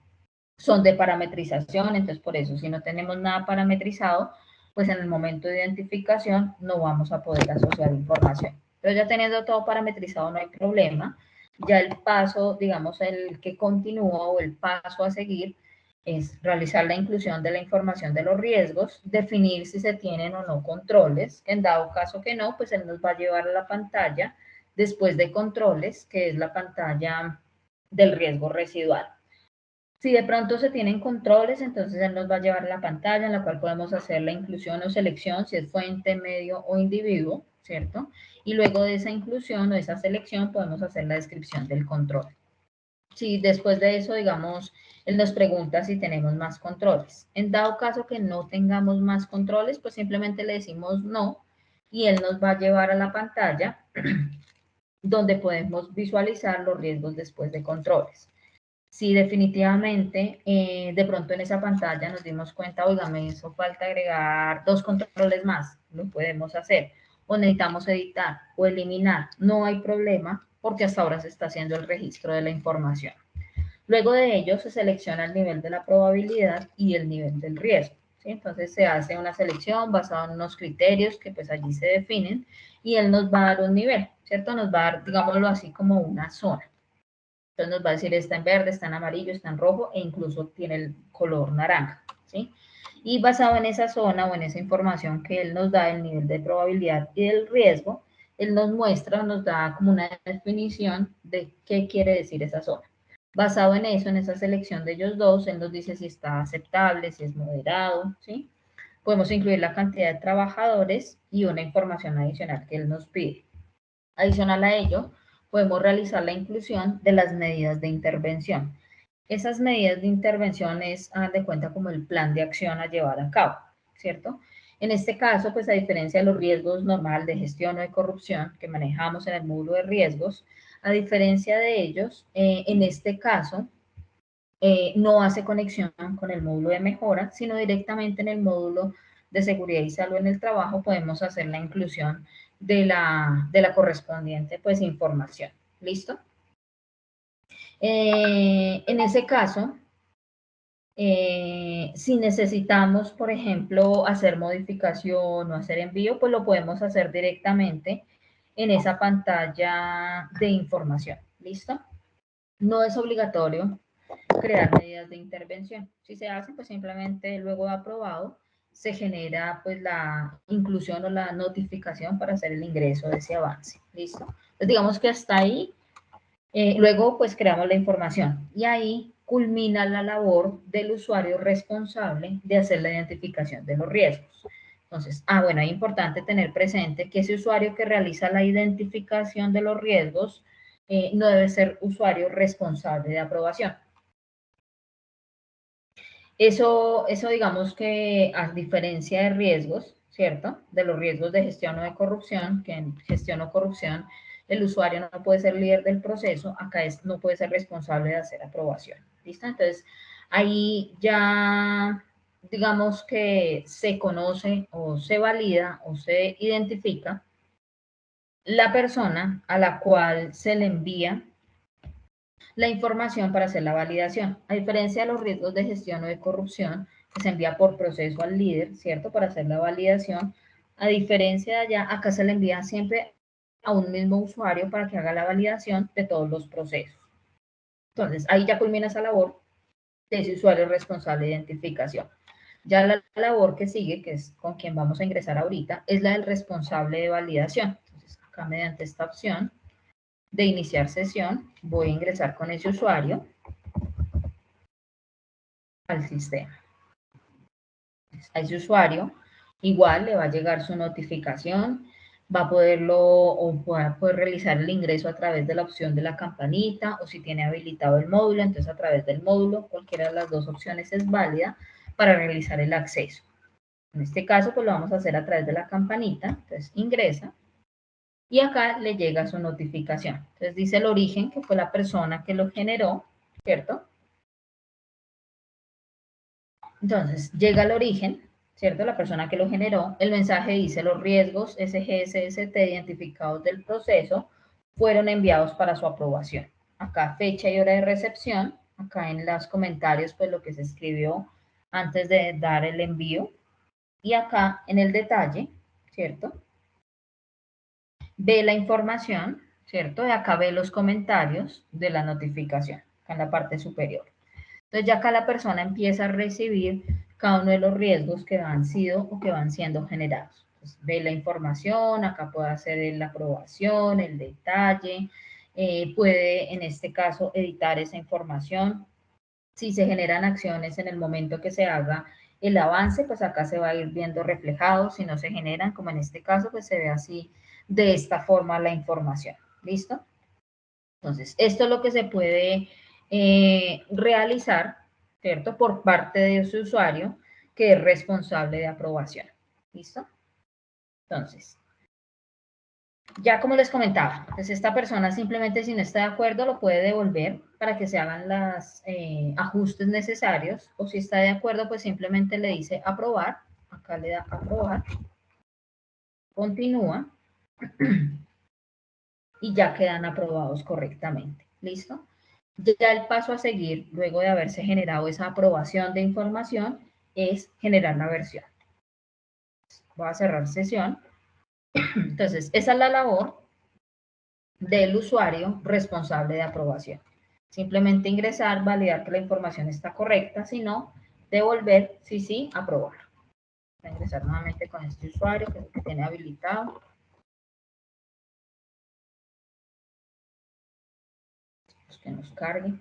son de parametrización, entonces por eso si no tenemos nada parametrizado, pues en el momento de identificación no vamos a poder asociar información. Pero ya teniendo todo parametrizado no hay problema. Ya el paso, digamos, el que continúa o el paso a seguir es realizar la inclusión de la información de los riesgos, definir si se tienen o no controles. En dado caso que no, pues él nos va a llevar a la pantalla después de controles, que es la pantalla del riesgo residual. Si de pronto se tienen controles, entonces él nos va a llevar a la pantalla en la cual podemos hacer la inclusión o selección, si es fuente, medio o individuo, ¿cierto? Y luego de esa inclusión o esa selección podemos hacer la descripción del control. Si después de eso, digamos, él nos pregunta si tenemos más controles. En dado caso que no tengamos más controles, pues simplemente le decimos no y él nos va a llevar a la pantalla donde podemos visualizar los riesgos después de controles. Si definitivamente de pronto en esa pantalla nos dimos cuenta, oiga, me hizo falta agregar 2 controles más, lo podemos hacer. O necesitamos editar o eliminar, no hay problema porque hasta ahora se está haciendo el registro de la información. Luego de ello se selecciona el nivel de la probabilidad y el nivel del riesgo, ¿sí? Entonces se hace una selección basada en unos criterios que pues allí se definen y él nos va a dar un nivel, ¿cierto? Nos va a dar, digámoslo así, como una zona. Entonces nos va a decir está en verde, está en amarillo, está en rojo e incluso tiene el color naranja, ¿sí? Y basado en esa zona o en esa información que él nos da, el nivel de probabilidad y el riesgo, él nos muestra, nos da como una definición de qué quiere decir esa zona. Basado en eso, en esa selección de ellos dos, él nos dice si está aceptable, si es moderado, ¿sí? Podemos incluir la cantidad de trabajadores y una información adicional que él nos pide. Adicional a ello, podemos realizar la inclusión de las medidas de intervención. esas medidas de intervención es, hagan de cuenta, como el plan de acción a llevar a cabo, ¿cierto? En este caso, pues a diferencia de los riesgos normal de gestión o de corrupción que manejamos en el módulo de riesgos, a diferencia de ellos, en este caso, no hace conexión con el módulo de mejora, sino directamente en el módulo de seguridad y salud en el trabajo podemos hacer la inclusión de la correspondiente pues información. ¿Listo? En ese caso, si necesitamos, por ejemplo, hacer modificación o hacer envío, pues lo podemos hacer directamente en esa pantalla de información. ¿Listo? No es obligatorio crear medidas de intervención. Si se hace, pues simplemente luego de aprobado, se genera pues la inclusión o la notificación para hacer el ingreso de ese avance. ¿Listo? Entonces digamos que hasta ahí, luego pues creamos la información y ahí culmina la labor del usuario responsable de hacer la identificación de los riesgos. Entonces, bueno, es importante tener presente que ese usuario que realiza la identificación de los riesgos no debe ser usuario responsable de aprobación. Eso digamos que a diferencia de riesgos, ¿cierto? De los riesgos de gestión o de corrupción, que en gestión o corrupción el usuario no puede ser líder del proceso, acá no puede ser responsable de hacer aprobación. ¿Listo? Entonces, ahí ya digamos que se conoce o se valida o se identifica la persona a la cual se le envía la información para hacer la validación. A diferencia de los riesgos de gestión o de corrupción, que se envía por proceso al líder, ¿cierto? Para hacer la validación. A diferencia de allá, acá se le envía siempre a un mismo usuario para que haga la validación de todos los procesos. Entonces, ahí ya culmina esa labor de ese usuario responsable de identificación. Ya la labor que sigue, que es con quien vamos a ingresar ahorita, es la del responsable de validación. Entonces, acá mediante esta opción de iniciar sesión, voy a ingresar con ese usuario al sistema. A ese usuario igual le va a llegar su notificación, va a poderlo o va a poder realizar el ingreso a través de la opción de la campanita o si tiene habilitado el módulo, entonces a través del módulo, cualquiera de las dos opciones es válida para realizar el acceso. En este caso, pues lo vamos a hacer a través de la campanita, entonces ingresa y acá le llega su notificación. Entonces dice el origen, que fue la persona que lo generó, ¿cierto? Entonces, llega al origen, ¿cierto? La persona que lo generó, el mensaje dice los riesgos SGSST identificados del proceso fueron enviados para su aprobación. Acá fecha y hora de recepción, acá en los comentarios pues lo que se escribió antes de dar el envío y acá en el detalle, ¿cierto? Ve la información, ¿cierto? Y acá ve los comentarios de la notificación, acá en la parte superior. Entonces ya acá la persona empieza a recibir cada uno de los riesgos que han sido o que van siendo generados. Entonces, ve la información, acá puede hacer la aprobación, el detalle, puede en este caso editar esa información. Si se generan acciones en el momento que se haga el avance, pues acá se va a ir viendo reflejado. Si no se generan, como en este caso, pues se ve así de esta forma la información. ¿Listo? Entonces, esto es lo que se puede realizar, ¿cierto? Por parte de ese usuario que es responsable de aprobación. ¿Listo? Entonces, ya como les comentaba, pues esta persona simplemente si no está de acuerdo lo puede devolver para que se hagan los ajustes necesarios o si está de acuerdo pues simplemente le dice aprobar, acá le da aprobar, continúa y ya quedan aprobados correctamente. ¿Listo? Ya el paso a seguir, luego de haberse generado esa aprobación de información, es generar la versión. Voy a cerrar sesión. Entonces, esa es la labor del usuario responsable de aprobación. Simplemente ingresar, validar que la información está correcta, si no, devolver, sí, aprobar. Voy a ingresar nuevamente con este usuario que es el que tiene habilitado. Que nos cargue.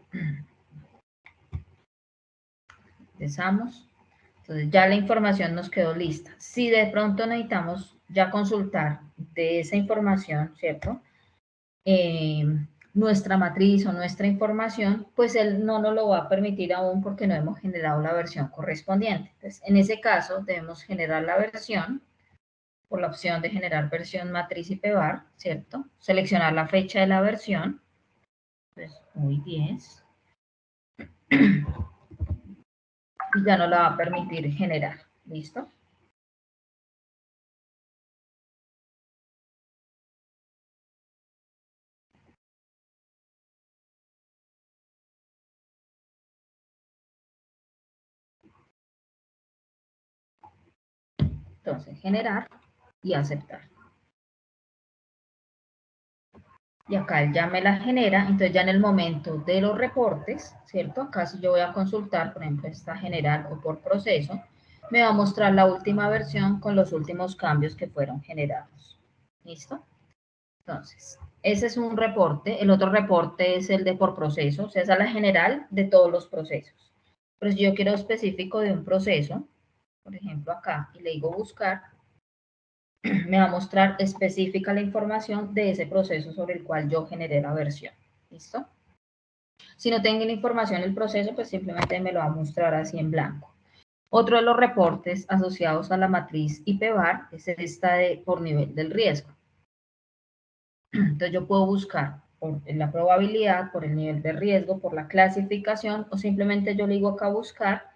Empezamos. Entonces ya la información nos quedó lista. Si de pronto necesitamos ya consultar de esa información, ¿cierto? nuestra matriz o nuestra información, pues él no nos lo va a permitir aún porque no hemos generado la versión correspondiente. Entonces, en ese caso, debemos generar la versión por la opción de generar versión matriz IPVAR, ¿cierto? Seleccionar la fecha de la versión, pues muy 10, y ya nos la va a permitir generar, ¿listo? Entonces, generar y aceptar. Y acá él ya me la genera, entonces ya en el momento de los reportes, ¿cierto? Acá si yo voy a consultar, por ejemplo, esta general o por proceso, me va a mostrar la última versión con los últimos cambios que fueron generados. ¿Listo? Entonces, ese es un reporte. El otro reporte es el de por proceso, o sea, esa es la general de todos los procesos. Pero si yo quiero específico de un proceso, por ejemplo acá, y le digo buscar, me va a mostrar específica la información de ese proceso sobre el cual yo generé la versión. ¿Listo? Si no tengo la información del proceso, pues simplemente me lo va a mostrar así en blanco. Otro de los reportes asociados a la matriz IPVAR es esta de por nivel del riesgo. Entonces yo puedo buscar por la probabilidad, por el nivel de riesgo, por la clasificación, o simplemente yo le digo acá buscar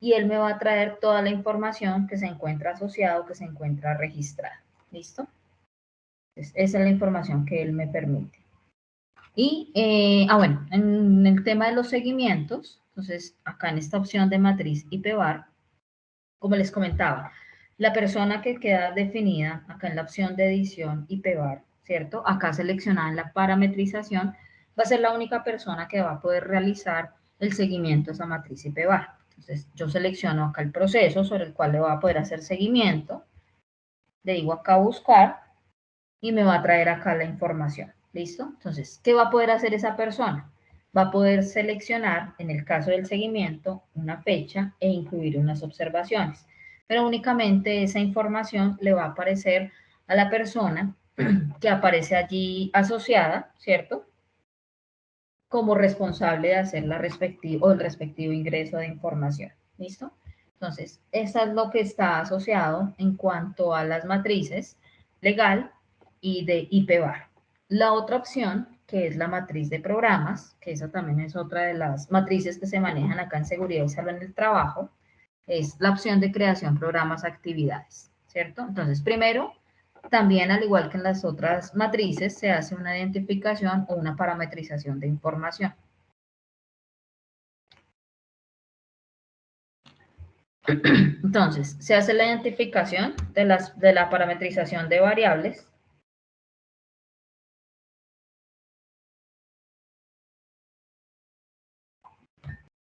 y él me va a traer toda la información que se encuentra asociada o que se encuentra registrada. ¿Listo? Entonces, esa es la información que él me permite. Y, bueno, en el tema de los seguimientos, entonces acá en esta opción de matriz IPVAR, como les comentaba, la persona que queda definida acá en la opción de edición IPVAR, ¿cierto? Acá seleccionada en la parametrización, va a ser la única persona que va a poder realizar el seguimiento a esa matriz IPVAR. Entonces, yo selecciono acá el proceso sobre el cual le voy a poder hacer seguimiento, le digo acá buscar y me va a traer acá la información. ¿Listo? Entonces, ¿qué va a poder hacer esa persona? Va a poder seleccionar, en el caso del seguimiento, una fecha e incluir unas observaciones. Pero únicamente esa información le va a aparecer a la persona que aparece allí asociada, ¿cierto? Como responsable de hacer la respectiva o el respectivo ingreso de información. ¿Listo? Entonces, eso es lo que está asociado en cuanto a las matrices legal y de IPVAR. La otra opción, que es la matriz de programas, que esa también es otra de las matrices que se manejan acá en seguridad y salud en el trabajo, es la opción de creación, programas, actividades, ¿cierto? Entonces, primero, también al igual que en las otras matrices, se hace una identificación o una parametrización de información. Entonces, se hace la identificación de la parametrización de variables.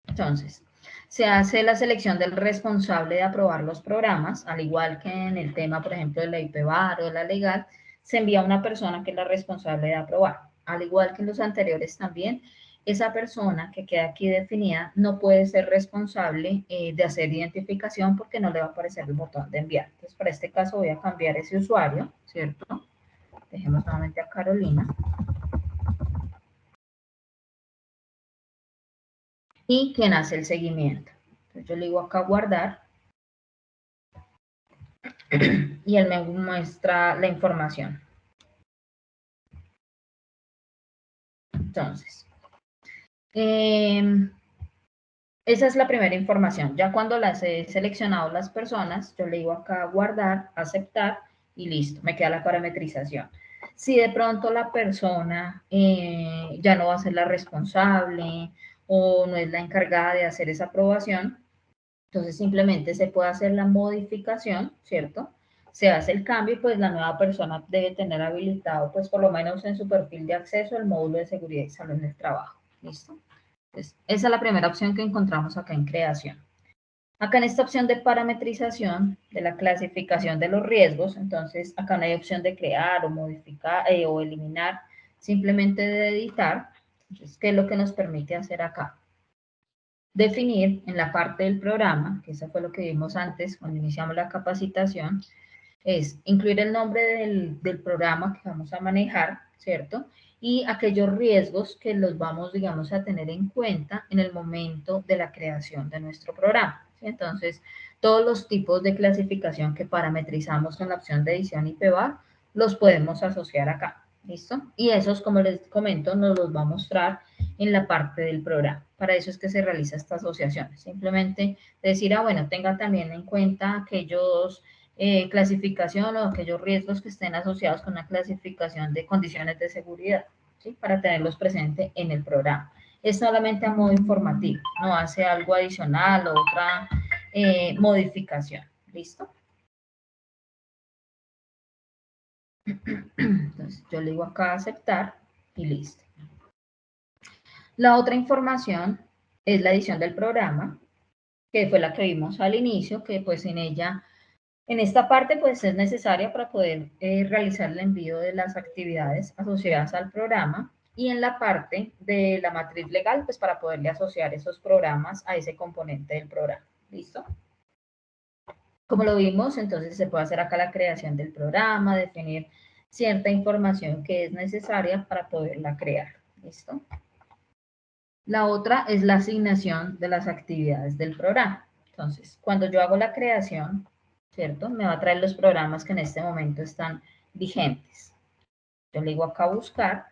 Entonces, se hace la selección del responsable de aprobar los programas, al igual que en el tema, por ejemplo, de la IPVAR o de la legal, se envía a una persona que es la responsable de aprobar. Al igual que en los anteriores también, esa persona que queda aquí definida no puede ser responsable de hacer identificación porque no le va a aparecer el botón de enviar. Entonces, para este caso voy a cambiar ese usuario, ¿cierto? Dejemos nuevamente a Carolina. Y quien hace el seguimiento. Entonces yo le digo acá guardar y él me muestra la información. Entonces, esa es la primera información. Ya cuando las he seleccionado las personas, yo le digo acá guardar, aceptar y listo, me queda la parametrización. Si de pronto la persona ya no va a ser la responsable o no es la encargada de hacer esa aprobación, entonces simplemente se puede hacer la modificación, ¿cierto? Se hace el cambio y pues la nueva persona debe tener habilitado pues por lo menos en su perfil de acceso el módulo de seguridad y salud en el trabajo. ¿Listo? Entonces, esa es la primera opción que encontramos acá en creación. Acá en esta opción de parametrización, de la clasificación de los riesgos, entonces acá no hay opción de crear o modificar o eliminar, simplemente de editar. Entonces, ¿qué es lo que nos permite hacer acá? Definir en la parte del programa, que eso fue lo que vimos antes cuando iniciamos la capacitación, es incluir el nombre del programa que vamos a manejar, ¿cierto? y aquellos riesgos que los vamos, digamos, a tener en cuenta en el momento de la creación de nuestro programa. ¿Sí? Entonces, todos los tipos de clasificación que parametrizamos en la opción de edición IPVA los podemos asociar acá. ¿Listo? Y esos, como les comento, nos los va a mostrar en la parte del programa. Para eso es que se realiza esta asociación. Simplemente decir, bueno, tenga también en cuenta aquellos clasificación o aquellos riesgos que estén asociados con una clasificación de condiciones de seguridad, ¿sí? Para tenerlos presentes en el programa. Es solamente a modo informativo, no hace algo adicional o otra modificación. ¿Listo? Entonces, yo le digo acá aceptar y listo. La otra información es la edición del programa, que fue la que vimos al inicio, que pues en ella, en esta parte pues es necesaria para poder realizar el envío de las actividades asociadas al programa, y en la parte de la matriz legal pues para poderle asociar esos programas a ese componente del programa. ¿Listo? Como lo vimos, entonces se puede hacer acá la creación del programa, definir cierta información que es necesaria para poderla crear. ¿Listo? La otra es la asignación de las actividades del programa. Entonces, cuando yo hago la creación, ¿cierto? Me va a traer los programas que en este momento están vigentes. Yo le digo acá buscar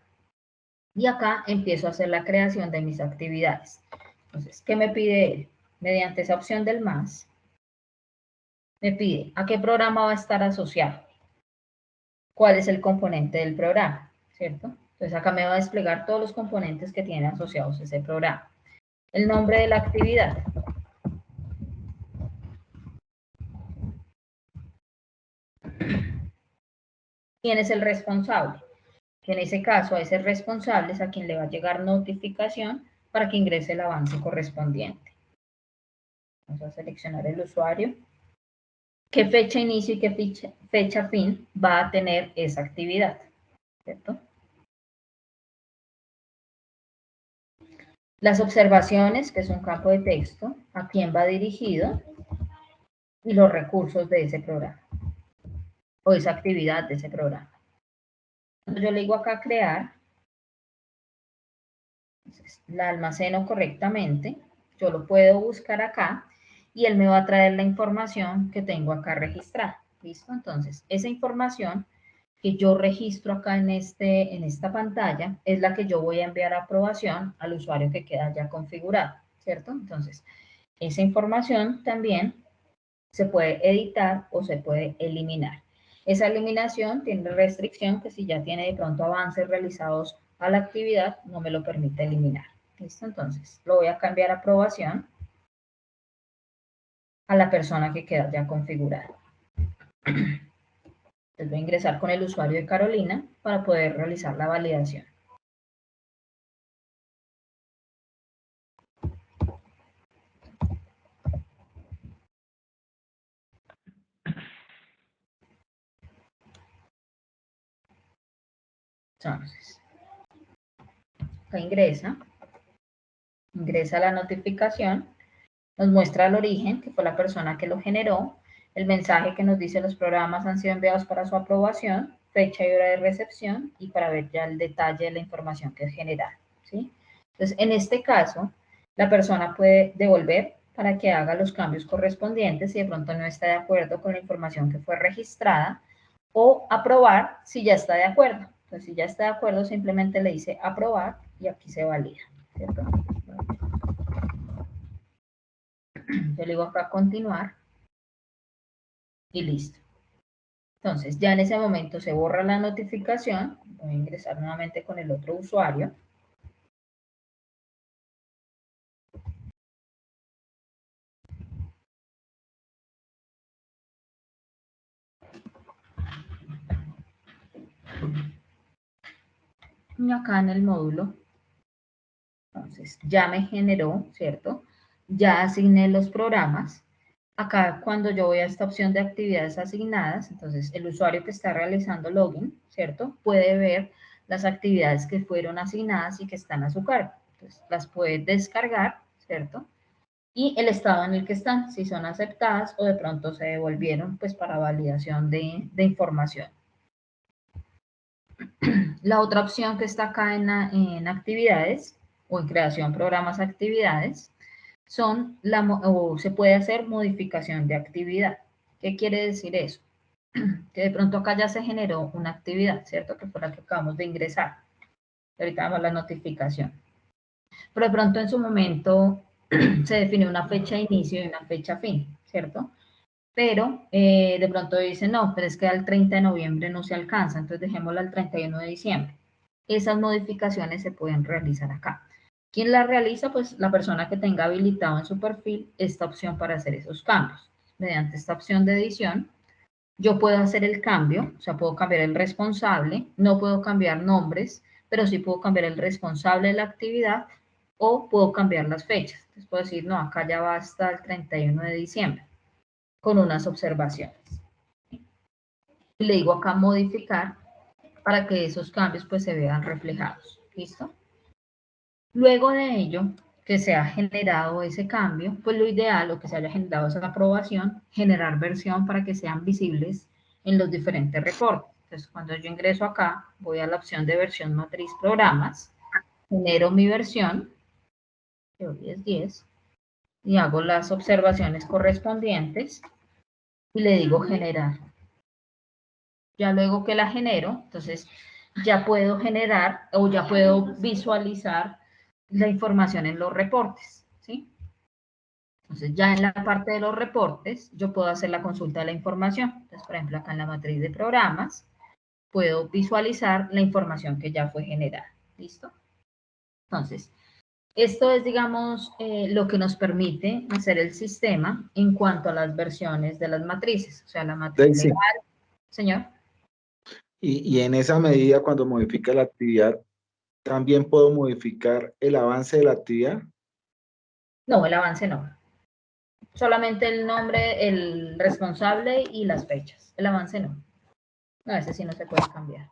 y acá empiezo a hacer la creación de mis actividades. Entonces, ¿qué me pide él? Mediante esa opción del más, me pide a qué programa va a estar asociado, cuál es el componente del programa, ¿cierto? Entonces acá me va a desplegar todos los componentes que tienen asociados a ese programa. El nombre de la actividad. ¿Quién es el responsable? Que en ese caso a ese responsable es a quien le va a llegar notificación para que ingrese el avance correspondiente. Vamos a seleccionar el usuario. ¿Qué fecha inicio y qué fecha fin va a tener esa actividad? ¿Cierto? Las observaciones, que es un campo de texto, a quién va dirigido y los recursos de ese programa o esa actividad de ese programa. Cuando yo le digo acá crear, entonces, la almaceno correctamente, yo lo puedo buscar acá y él me va a traer la información que tengo acá registrada. ¿Listo? Entonces, esa información que yo registro acá en esta pantalla es la que yo voy a enviar a aprobación al usuario que queda ya configurado, ¿cierto? Entonces, esa información también se puede editar o se puede eliminar. Esa eliminación tiene restricción que si ya tiene de pronto avances realizados a la actividad, no me lo permite eliminar. ¿Listo? Entonces, lo voy a cambiar a aprobación a la persona que queda ya configurada. Entonces voy a ingresar con el usuario de Carolina para poder realizar la validación. Entonces, acá ingresa la notificación, nos muestra el origen, que fue la persona que lo generó, el mensaje que nos dice los programas han sido enviados para su aprobación, fecha y hora de recepción, y para ver ya el detalle de la información que es generada, ¿sí? Entonces, en este caso, la persona puede devolver para que haga los cambios correspondientes si de pronto no está de acuerdo con la información que fue registrada, o aprobar si ya está de acuerdo. Entonces, si ya está de acuerdo, simplemente le dice aprobar y aquí se valida, ¿cierto? Yo le digo acá continuar y listo. Entonces, ya en ese momento se borra la notificación. Voy a ingresar nuevamente con el otro usuario. Y acá en el módulo, entonces, ya me generó, ¿cierto? Ya asigné los programas. Acá cuando yo voy a esta opción de actividades asignadas, entonces el usuario que está realizando login, ¿cierto? Puede ver las actividades que fueron asignadas y que están a su cargo. Entonces las puede descargar, ¿cierto? Y el estado en el que están, si son aceptadas o de pronto se devolvieron pues para validación de información. La otra opción que está acá en actividades o en creación programas actividades son o se puede hacer modificación de actividad. ¿Qué quiere decir eso? Que de pronto acá ya se generó una actividad, ¿cierto? Que fue la que acabamos de ingresar. Ahorita vamos a la notificación. Pero de pronto en su momento se definió una fecha de inicio y una fecha fin, ¿cierto? Pero de pronto dicen, no, pero es que al 30 de noviembre no se alcanza, entonces dejémosla al 31 de diciembre. Esas modificaciones se pueden realizar acá. ¿Quién las realiza? Pues la persona que tenga habilitado en su perfil esta opción para hacer esos cambios. Mediante esta opción de edición, yo puedo hacer el cambio, o sea, puedo cambiar el responsable, no puedo cambiar nombres, pero sí puedo cambiar el responsable de la actividad o puedo cambiar las fechas. Entonces puedo decir, no, acá ya va hasta el 31 de diciembre con unas observaciones. Y le digo acá modificar para que esos cambios pues se vean reflejados. ¿Listo? Luego de ello, que se ha generado ese cambio, pues lo ideal o que se haya generado esa aprobación, generar versión para que sean visibles en los diferentes reportes. Entonces, cuando yo ingreso acá, voy a la opción de versión matriz programas, genero mi versión, que hoy es 10, y hago las observaciones correspondientes y le digo generar. Ya luego que la genero, entonces ya puedo generar o ya puedo visualizar la información en los reportes, ¿sí? Entonces ya en la parte de los reportes yo puedo hacer la consulta de la información. Entonces, por ejemplo, acá en la matriz de programas puedo visualizar la información que ya fue generada. ¿Listo? Entonces, esto es, digamos, lo que nos permite hacer el sistema en cuanto a las versiones de las matrices. O sea, la matriz Daisy, legal, señor. y en esa medida, cuando modifica la actividad, ¿también puedo modificar el avance de la actividad? No, el avance no. Solamente el nombre, el responsable y las fechas. El avance no. No, ese sí no se puede cambiar.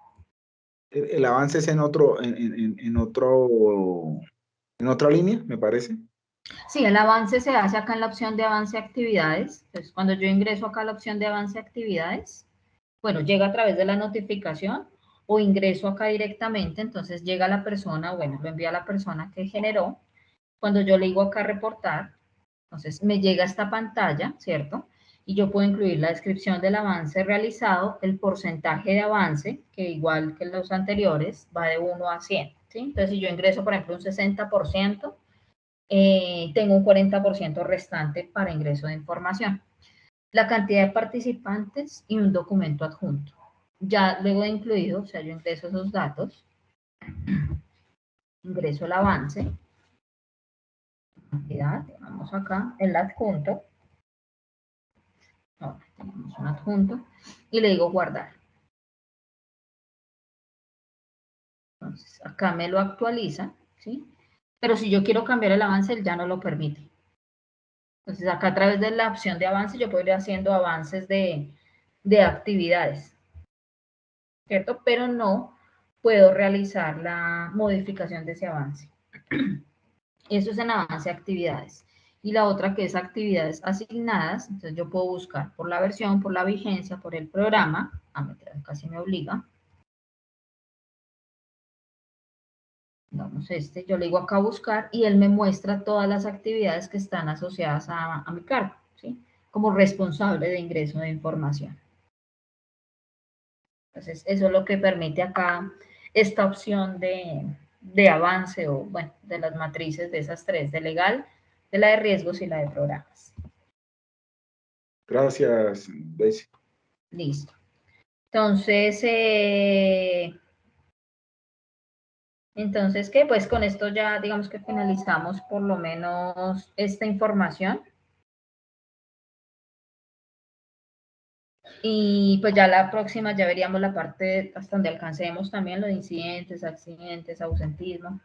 El avance es en otra línea, me parece. Sí, el avance se hace acá en la opción de avance actividades. Entonces, cuando yo ingreso acá a la opción de avance actividades, bueno, llega a través de la notificación o ingreso acá directamente, entonces llega la persona, bueno, lo envía a la persona que generó. Cuando yo le digo acá reportar, entonces me llega esta pantalla, ¿cierto? Y yo puedo incluir la descripción del avance realizado, el porcentaje de avance, que igual que los anteriores, va de 1 a 100, ¿sí? Entonces, si yo ingreso, por ejemplo, un 60%, tengo un 40% restante para ingreso de información. La cantidad de participantes y un documento adjunto. Ya luego de incluido, o sea, yo ingreso esos datos, ingreso el avance, cantidad, vamos acá, el adjunto, ahora tenemos un adjunto, y le digo guardar. Entonces, acá me lo actualiza, ¿sí? Pero si yo quiero cambiar el avance, él ya no lo permite. Entonces, acá a través de la opción de avance, yo puedo ir haciendo avances de actividades, ¿cierto? Pero no puedo realizar la modificación de ese avance. Eso es en avance actividades. Y la otra que es actividades asignadas, entonces yo puedo buscar por la versión, por la vigencia, por el programa. Casi me obliga. Vamos yo le digo acá buscar y él me muestra todas las actividades que están asociadas a mi cargo, ¿sí? Como responsable de ingreso de información. Entonces, eso es lo que permite acá esta opción de avance o, bueno, de las matrices de esas tres, de legal, de la de riesgos y la de programas. Gracias, Daisy. Listo. Entonces, ¿qué? Pues con esto ya digamos que finalizamos por lo menos esta información. Y pues ya la próxima ya veríamos la parte hasta donde alcancemos también lo de incidentes, accidentes, ausentismo.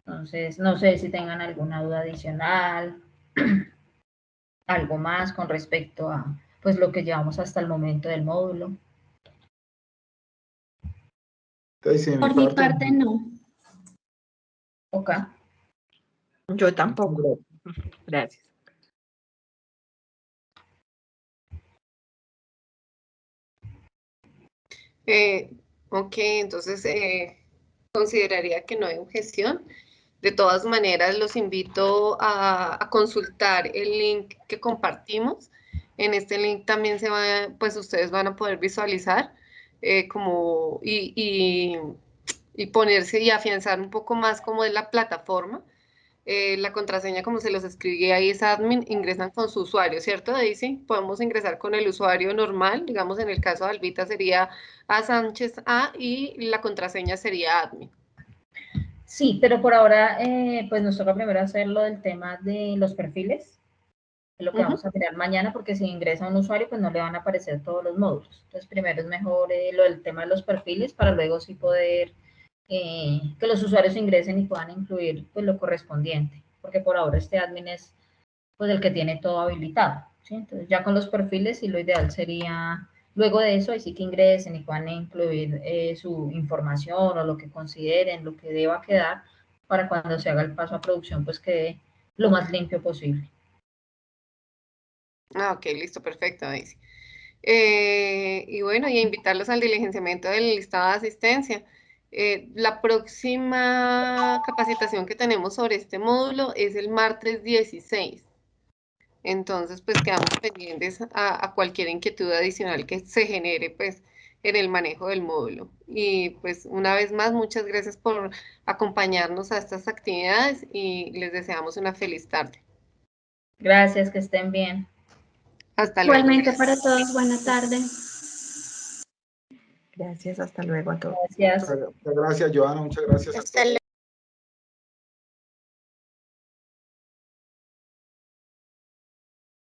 Entonces, no sé si tengan alguna duda adicional, algo más con respecto a pues lo que llevamos hasta el momento del módulo. Daisy, de mi Por mi parte. parte, no. Ok. Yo tampoco. Gracias. Ok, entonces consideraría que no hay objeción. De todas maneras, los invito a consultar el link que compartimos. En este link también pues ustedes van a poder visualizar como y ponerse y afianzar un poco más cómo es la plataforma. La contraseña, como se los escribí ahí, es admin, ingresan con su usuario, ¿cierto, Daisy? Podemos ingresar con el usuario normal, digamos en el caso de Albita sería A Sánchez A y la contraseña sería admin. Sí, pero por ahora, pues nos toca primero hacer lo del tema de los perfiles, es lo que vamos a mirar mañana, porque si ingresa un usuario, pues no le van a aparecer todos los módulos. Entonces, primero es mejor lo del tema de los perfiles, para luego sí poder que los usuarios ingresen y puedan incluir pues lo correspondiente, porque por ahora este admin es pues el que tiene todo habilitado, ¿sí? Entonces, ya con los perfiles, sí, lo ideal sería, luego de eso, ahí sí que ingresen y puedan incluir su información o lo que consideren, lo que deba quedar, para cuando se haga el paso a producción, pues quede lo más limpio posible. Ah, ok, listo, perfecto, Daisy. Y bueno, y invitarlos al diligenciamiento del listado de asistencia. La próxima capacitación que tenemos sobre este módulo es el martes 16. Entonces, pues quedamos pendientes a cualquier inquietud adicional que se genere, pues, en el manejo del módulo. Y pues, una vez más, muchas gracias por acompañarnos a estas actividades y les deseamos una feliz tarde. Gracias, que estén bien. Hasta luego. Igualmente para todos, buena tarde. Gracias, hasta luego a todos. Gracias. Muchas gracias, Joana, muchas gracias a Hasta todos.